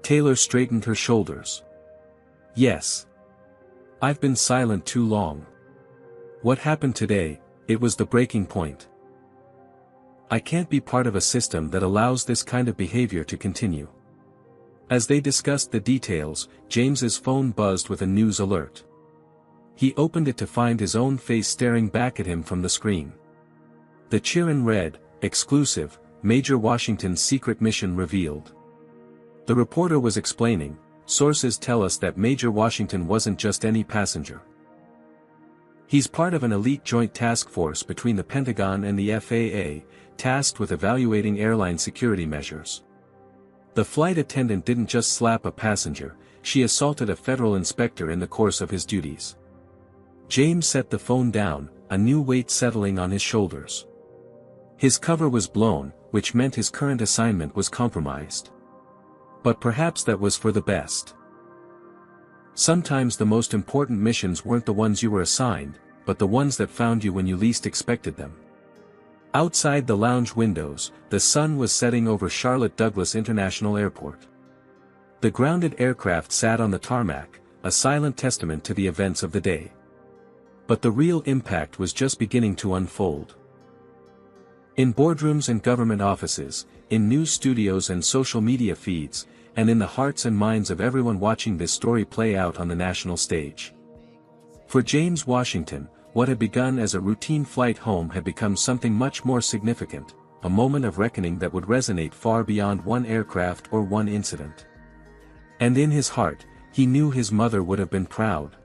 Taylor straightened her shoulders. Yes. I've been silent too long. What happened today, it was the breaking point. I can't be part of a system that allows this kind of behavior to continue. As they discussed the details, James's phone buzzed with a news alert. He opened it to find his own face staring back at him from the screen. The cheer-in read, exclusive, Major Washington's secret mission revealed. The reporter was explaining, sources tell us that Major Washington wasn't just any passenger. He's part of an elite joint task force between the Pentagon and the FAA, tasked with evaluating airline security measures. The flight attendant didn't just slap a passenger, she assaulted a federal inspector in the course of his duties. James set the phone down, a new weight settling on his shoulders. His cover was blown, which meant his current assignment was compromised. But perhaps that was for the best. Sometimes the most important missions weren't the ones you were assigned, but the ones that found you when you least expected them. Outside the lounge windows, the sun was setting over Charlotte Douglas International Airport. The grounded aircraft sat on the tarmac, a silent testament to the events of the day. But the real impact was just beginning to unfold. In boardrooms and government offices, in news studios and social media feeds, and in the hearts and minds of everyone watching this story play out on the national stage. For James Washington, what had begun as a routine flight home had become something much more significant, a moment of reckoning that would resonate far beyond one aircraft or one incident. And in his heart, he knew his mother would have been proud.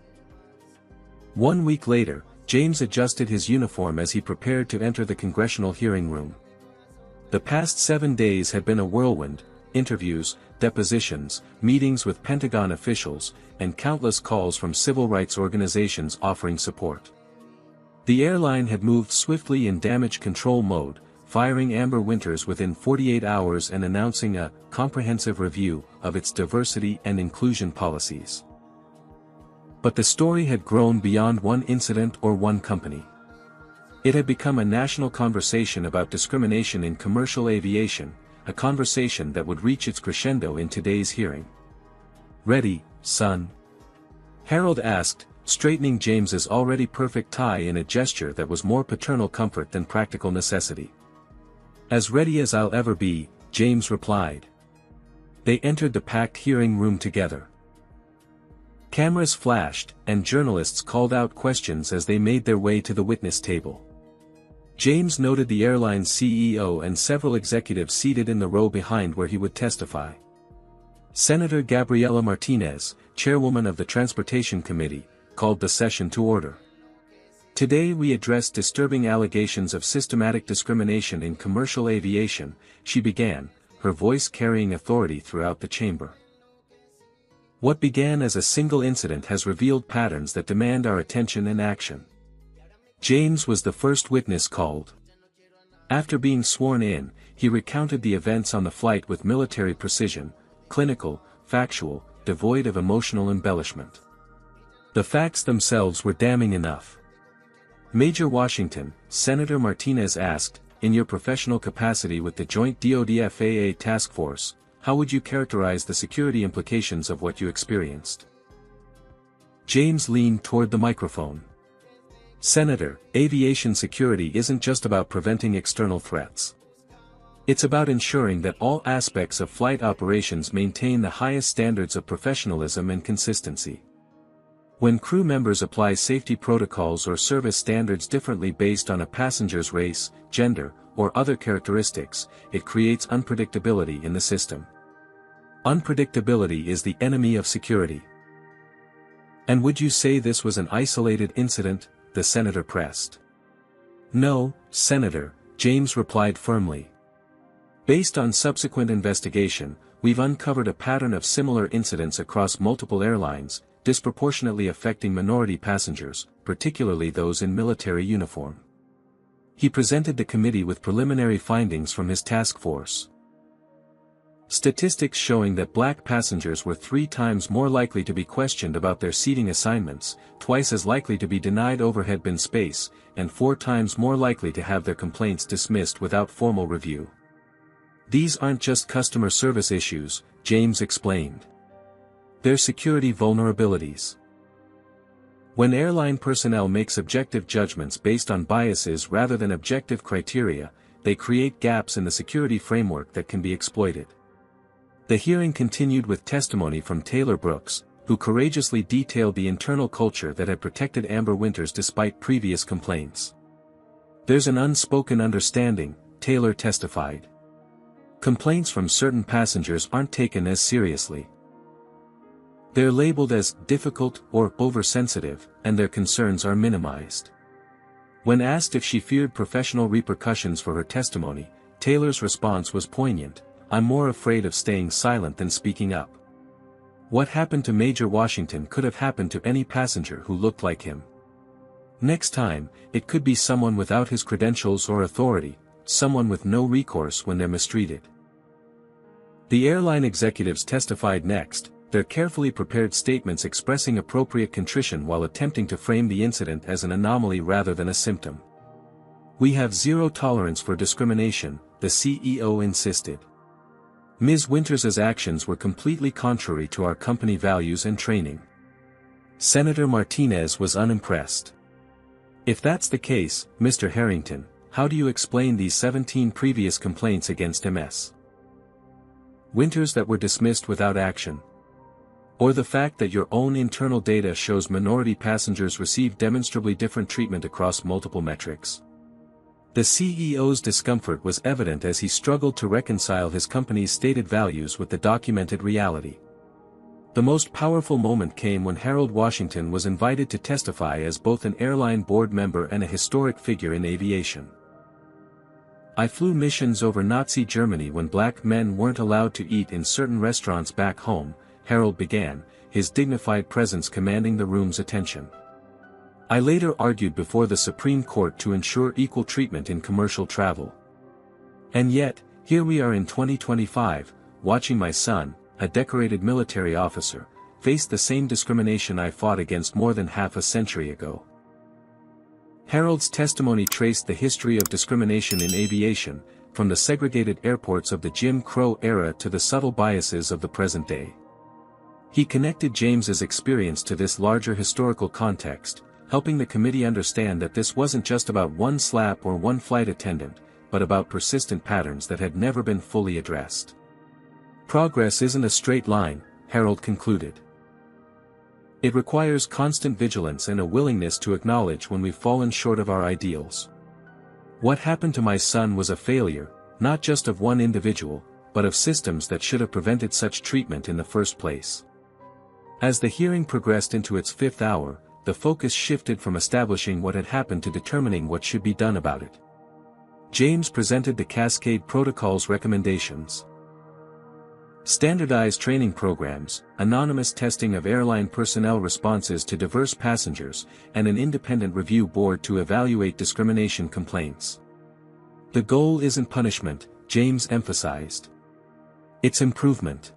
1 week later, James adjusted his uniform as he prepared to enter the congressional hearing room. The past 7 days had been a whirlwind, interviews, depositions, meetings with Pentagon officials, and countless calls from civil rights organizations offering support. The airline had moved swiftly in damage control mode, firing Amber Winters within 48 hours and announcing a comprehensive review of its diversity and inclusion policies. But the story had grown beyond one incident or one company. It had become a national conversation about discrimination in commercial aviation, a conversation that would reach its crescendo in today's hearing. "Ready, son?" Harold asked, straightening James's already perfect tie in a gesture that was more paternal comfort than practical necessity. "As ready as I'll ever be," James replied. They entered the packed hearing room together. Cameras flashed, and journalists called out questions as they made their way to the witness table. James noted the airline's CEO and several executives seated in the row behind where he would testify. Senator Gabriela Martinez, chairwoman of the Transportation Committee, called the session to order. "Today we address disturbing allegations of systematic discrimination in commercial aviation," she began, her voice carrying authority throughout the chamber. "What began as a single incident has revealed patterns that demand our attention and action." James was the first witness called. After being sworn in, he recounted the events on the flight with military precision, clinical, factual, devoid of emotional embellishment. The facts themselves were damning enough. "Major Washington," Senator Martinez asked, "in your professional capacity with the Joint DoD-FAA Task Force, how would you characterize the security implications of what you experienced?" James leaned toward the microphone. "Senator, aviation security isn't just about preventing external threats. It's about ensuring that all aspects of flight operations maintain the highest standards of professionalism and consistency. When crew members apply safety protocols or service standards differently based on a passenger's race, gender, or other characteristics, it creates unpredictability in the system. Unpredictability is the enemy of security." "And would you say this was an isolated incident?" the senator pressed. "No, Senator," James replied firmly. "Based on subsequent investigation, we've uncovered a pattern of similar incidents across multiple airlines, disproportionately affecting minority passengers, particularly those in military uniform." He presented the committee with preliminary findings from his task force. Statistics showing that black passengers were 3 times more likely to be questioned about their seating assignments, twice as likely to be denied overhead bin space, and 4 times more likely to have their complaints dismissed without formal review. "These aren't just customer service issues," James explained. "They're security vulnerabilities. When airline personnel make subjective judgments based on biases rather than objective criteria, they create gaps in the security framework that can be exploited." The hearing continued with testimony from Taylor Brooks, who courageously detailed the internal culture that had protected Amber Winters despite previous complaints. "There's an unspoken understanding," Taylor testified. "Complaints from certain passengers aren't taken as seriously. They're labeled as difficult or oversensitive, and their concerns are minimized." When asked if she feared professional repercussions for her testimony, Taylor's response was poignant: "I'm more afraid of staying silent than speaking up. What happened to Major Washington could have happened to any passenger who looked like him. Next time, it could be someone without his credentials or authority, someone with no recourse when they're mistreated." The airline executives testified next, their carefully prepared statements expressing appropriate contrition while attempting to frame the incident as an anomaly rather than a symptom. "We have zero tolerance for discrimination," the CEO insisted. "Ms. Winters's actions were completely contrary to our company values and training." Senator Martinez was unimpressed. "If that's the case, Mr. Harrington, how do you explain these 17 previous complaints against Ms. Winters that were dismissed without action? Or the fact that your own internal data shows minority passengers receive demonstrably different treatment across multiple metrics?" The CEO's discomfort was evident as he struggled to reconcile his company's stated values with the documented reality. The most powerful moment came when Harold Washington was invited to testify as both an airline board member and a historic figure in aviation. "I flew missions over Nazi Germany when black men weren't allowed to eat in certain restaurants back home," Harold began, his dignified presence commanding the room's attention. "I later argued before the Supreme Court to ensure equal treatment in commercial travel. And yet, here we are in 2025, watching my son, a decorated military officer, face the same discrimination I fought against more than half a century ago. Harold's testimony traced the history of discrimination in aviation, from the segregated airports of the Jim Crow era to the subtle biases of the present day. He connected James's experience to this larger historical context, helping the committee understand that this wasn't just about one slap or one flight attendant, but about persistent patterns that had never been fully addressed. Progress isn't a straight line, Harold concluded. It requires constant vigilance and a willingness to acknowledge when we've fallen short of our ideals. What happened to my son was a failure, not just of one individual, but of systems that should have prevented such treatment in the first place. As the hearing progressed into its fifth hour, the focus shifted from establishing what had happened to determining what should be done about it. James presented the Cascade Protocol's recommendations. Standardized training programs, anonymous testing of airline personnel responses to diverse passengers, and an independent review board to evaluate discrimination complaints. The goal isn't punishment, James emphasized. It's improvement.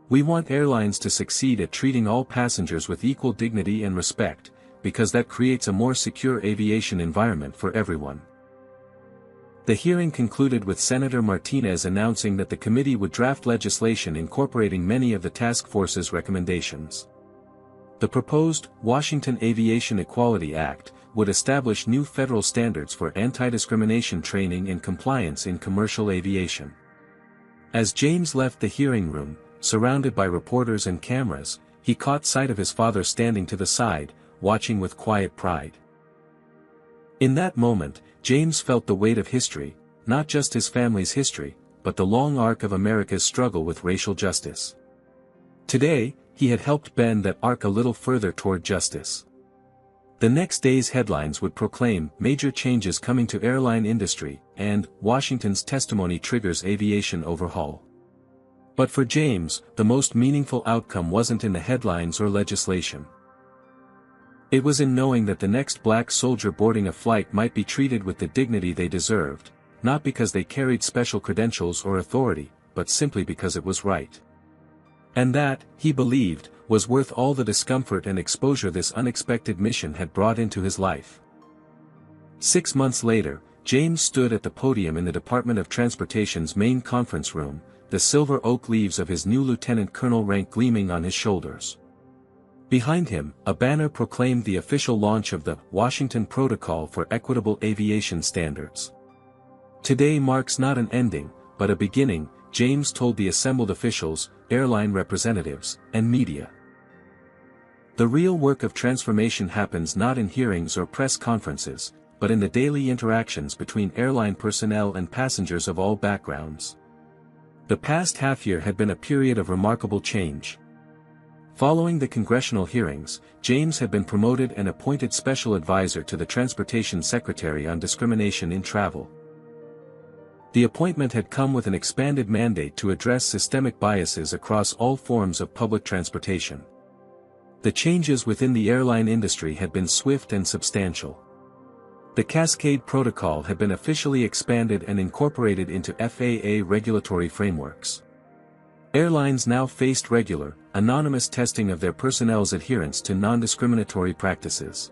We want airlines to succeed at treating all passengers with equal dignity and respect, because that creates a more secure aviation environment for everyone. The hearing concluded with Senator Martinez announcing that the committee would draft legislation incorporating many of the task force's recommendations. The proposed Washington Aviation Equality Act would establish new federal standards for anti-discrimination training and compliance in commercial aviation. As James left the hearing room, surrounded by reporters and cameras, he caught sight of his father standing to the side, watching with quiet pride. In that moment, James felt the weight of history, not just his family's history, but the long arc of America's struggle with racial justice. Today, he had helped bend that arc a little further toward justice. The next day's headlines would proclaim major changes coming to airline industry, and Washington's testimony triggers aviation overhaul. But for James, the most meaningful outcome wasn't in the headlines or legislation. It was in knowing that the next black soldier boarding a flight might be treated with the dignity they deserved, not because they carried special credentials or authority, but simply because it was right. And that, he believed, was worth all the discomfort and exposure this unexpected mission had brought into his life. 6 months later, James stood at the podium in the Department of Transportation's main conference room, the silver oak leaves of his new lieutenant colonel rank gleaming on his shoulders. Behind him, a banner proclaimed the official launch of the Washington Protocol for Equitable Aviation Standards. Today marks not an ending, but a beginning, James told the assembled officials, airline representatives, and media. The real work of transformation happens not in hearings or press conferences, but in the daily interactions between airline personnel and passengers of all backgrounds. The past half-year had been a period of remarkable change. Following the congressional hearings, James had been promoted and appointed special advisor to the Transportation Secretary on discrimination in travel. The appointment had come with an expanded mandate to address systemic biases across all forms of public transportation. The changes within the airline industry had been swift and substantial. The Cascade Protocol had been officially expanded and incorporated into FAA regulatory frameworks. Airlines now faced regular, anonymous testing of their personnel's adherence to non-discriminatory practices.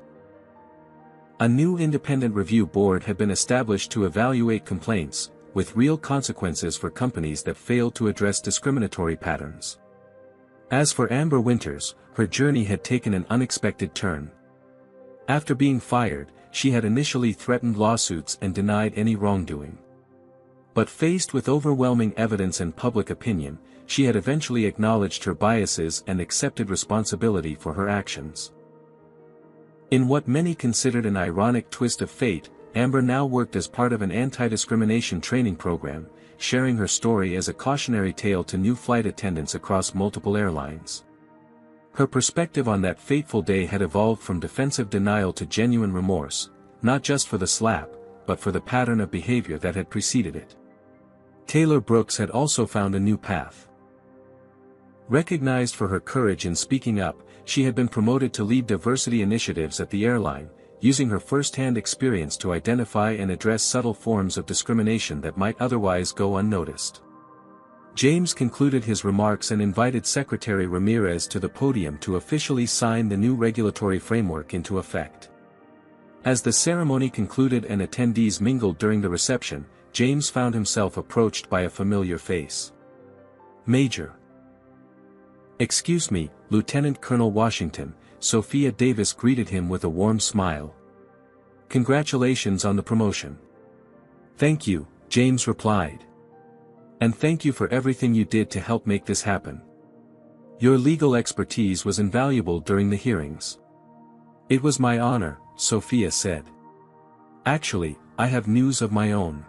A new independent review board had been established to evaluate complaints, with real consequences for companies that failed to address discriminatory patterns. As for Amber Winters, her journey had taken an unexpected turn. After being fired, she had initially threatened lawsuits and denied any wrongdoing. But faced with overwhelming evidence and public opinion, she had eventually acknowledged her biases and accepted responsibility for her actions. In what many considered an ironic twist of fate, Amber now worked as part of an anti-discrimination training program, sharing her story as a cautionary tale to new flight attendants across multiple airlines. Her perspective on that fateful day had evolved from defensive denial to genuine remorse, not just for the slap, but for the pattern of behavior that had preceded it. Taylor Brooks had also found a new path. Recognized for her courage in speaking up, she had been promoted to lead diversity initiatives at the airline, using her first-hand experience to identify and address subtle forms of discrimination that might otherwise go unnoticed. James concluded his remarks and invited Secretary Ramirez to the podium to officially sign the new regulatory framework into effect. As the ceremony concluded and attendees mingled during the reception, James found himself approached by a familiar face. "Major." "Excuse me, Lieutenant Colonel Washington," Sophia Davis greeted him with a warm smile. "Congratulations on the promotion." "Thank you," James replied. "And thank you for everything you did to help make this happen. Your legal expertise was invaluable during the hearings." "It was my honor," Sophia said. "Actually, I have news of my own.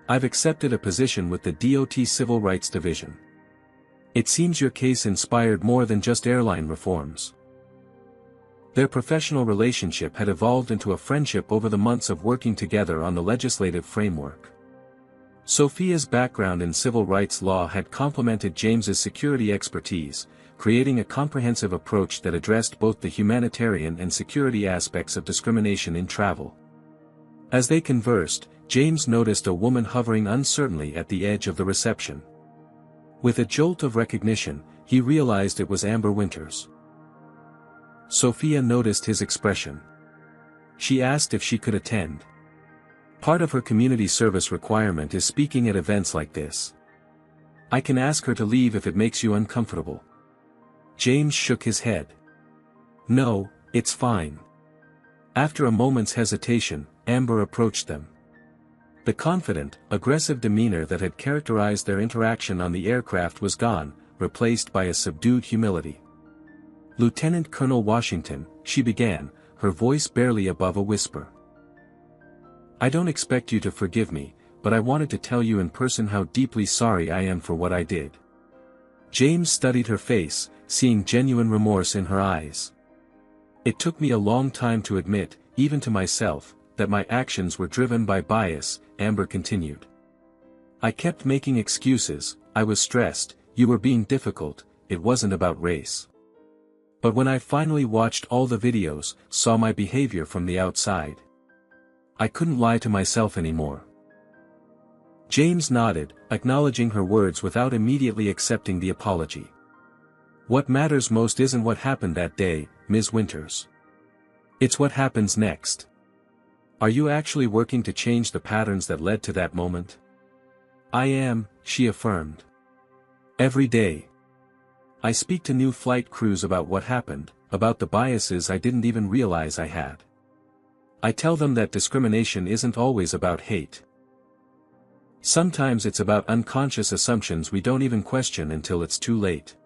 I've accepted a position with the DOT Civil Rights Division. It seems your case inspired more than just airline reforms." Their professional relationship had evolved into a friendship over the months of working together on the legislative framework. Sophia's background in civil rights law had complemented James's security expertise, creating a comprehensive approach that addressed both the humanitarian and security aspects of discrimination in travel. As they conversed, James noticed a woman hovering uncertainly at the edge of the reception. With a jolt of recognition, he realized it was Amber Winters. Sophia noticed his expression. She asked if she could attend. Part of her community service requirement is speaking at events like this. "I can ask her to leave if it makes you uncomfortable." James shook his head. "No, it's fine." After a moment's hesitation, Amber approached them. The confident, aggressive demeanor that had characterized their interaction on the aircraft was gone, replaced by a subdued humility. "Lieutenant Colonel Washington," she began, her voice barely above a whisper. "I don't expect you to forgive me, but I wanted to tell you in person how deeply sorry I am for what I did." James studied her face, seeing genuine remorse in her eyes. "It took me a long time to admit, even to myself, that my actions were driven by bias," Amber continued. "I kept making excuses, I was stressed, you were being difficult, it wasn't about race. But when I finally watched all the videos, saw my behavior from the outside, I couldn't lie to myself anymore." James nodded, acknowledging her words without immediately accepting the apology. "What matters most isn't what happened that day, Ms. Winters. It's what happens next. Are you actually working to change the patterns that led to that moment?" "I am," she affirmed. "Every day. I speak to new flight crews about what happened, about the biases I didn't even realize I had. I tell them that discrimination isn't always about hate. Sometimes it's about unconscious assumptions we don't even question until it's too late."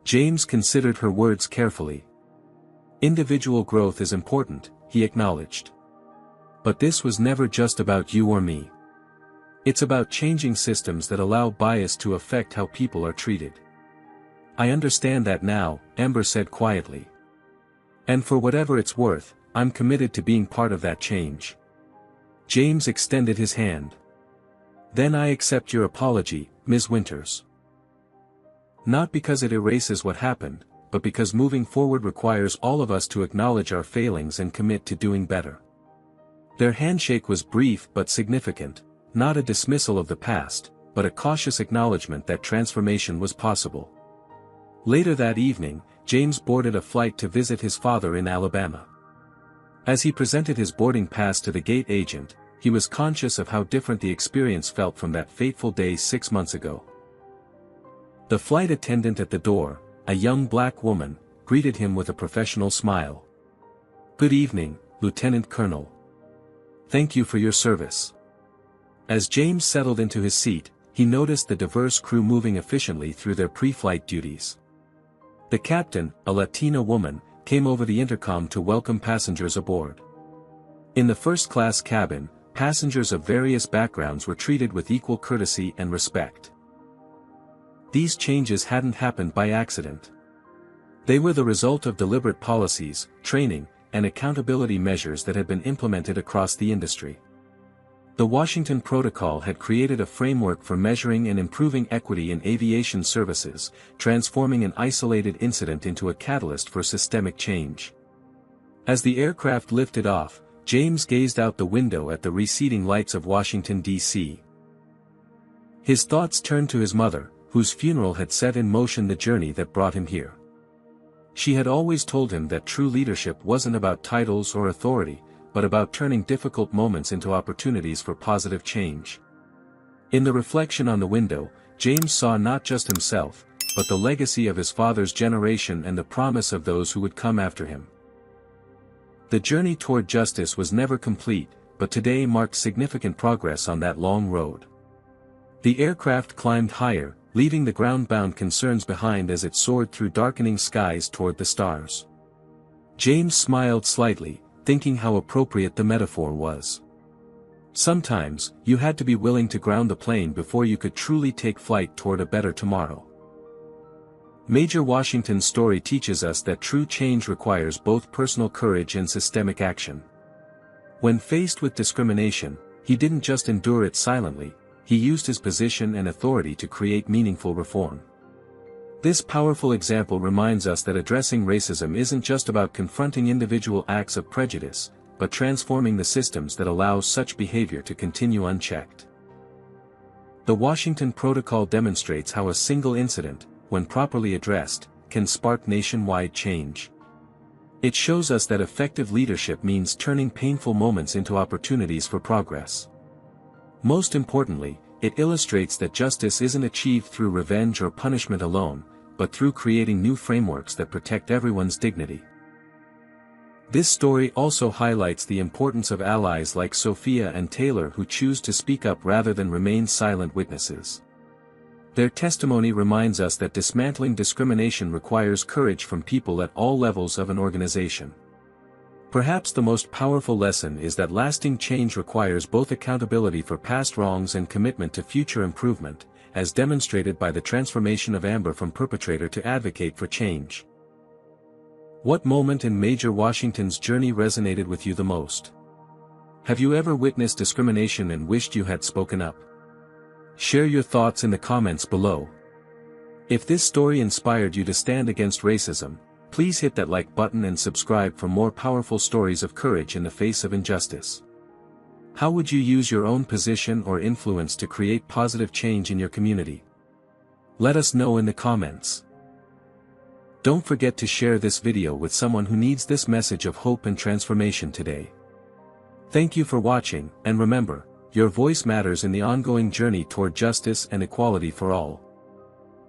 James considered her words carefully. "Individual growth is important," he acknowledged. "But this was never just about you or me. It's about changing systems that allow bias to affect how people are treated." "I understand that now," Amber said quietly. "And for whatever it's worth, I'm committed to being part of that change." James extended his hand. "Then I accept your apology, Ms. Winters. Not because it erases what happened, but because moving forward requires all of us to acknowledge our failings and commit to doing better." Their handshake was brief but significant, not a dismissal of the past, but a cautious acknowledgement that transformation was possible. Later that evening, James boarded a flight to visit his father in Alabama. As he presented his boarding pass to the gate agent, he was conscious of how different the experience felt from that fateful day 6 months ago. The flight attendant at the door, a young black woman, greeted him with a professional smile. "Good evening, Lieutenant Colonel. Thank you for your service." As James settled into his seat, he noticed the diverse crew moving efficiently through their pre-flight duties. The captain, a Latina woman, came over the intercom to welcome passengers aboard. In the first-class cabin, passengers of various backgrounds were treated with equal courtesy and respect. These changes hadn't happened by accident. They were the result of deliberate policies, training, and accountability measures that had been implemented across the industry. The Washington Protocol had created a framework for measuring and improving equity in aviation services, transforming an isolated incident into a catalyst for systemic change. As the aircraft lifted off, James gazed out the window at the receding lights of Washington, D.C. His thoughts turned to his mother, whose funeral had set in motion the journey that brought him here. She had always told him that true leadership wasn't about titles or authority, but about turning difficult moments into opportunities for positive change. In the reflection on the window, James saw not just himself, but the legacy of his father's generation and the promise of those who would come after him. The journey toward justice was never complete, but today marked significant progress on that long road. The aircraft climbed higher, leaving the ground-bound concerns behind as it soared through darkening skies toward the stars. James smiled slightly, thinking how appropriate the metaphor was. Sometimes, you had to be willing to ground the plane before you could truly take flight toward a better tomorrow. Major Washington's story teaches us that true change requires both personal courage and systemic action. When faced with discrimination, he didn't just endure it silently, he used his position and authority to create meaningful reform. This powerful example reminds us that addressing racism isn't just about confronting individual acts of prejudice, but transforming the systems that allow such behavior to continue unchecked. The Washington Protocol demonstrates how a single incident, when properly addressed, can spark nationwide change. It shows us that effective leadership means turning painful moments into opportunities for progress. Most importantly, it illustrates that justice isn't achieved through revenge or punishment alone, but through creating new frameworks that protect everyone's dignity. This story also highlights the importance of allies like Sophia and Taylor who choose to speak up rather than remain silent witnesses. Their testimony reminds us that dismantling discrimination requires courage from people at all levels of an organization. Perhaps the most powerful lesson is that lasting change requires both accountability for past wrongs and commitment to future improvement, as demonstrated by the transformation of Amber from perpetrator to advocate for change. What moment in Major Washington's journey resonated with you the most? Have you ever witnessed discrimination and wished you had spoken up? Share your thoughts in the comments below. If this story inspired you to stand against racism, please hit that like button and subscribe for more powerful stories of courage in the face of injustice. How would you use your own position or influence to create positive change in your community? Let us know in the comments. Don't forget to share this video with someone who needs this message of hope and transformation today. Thank you for watching, and remember, your voice matters in the ongoing journey toward justice and equality for all.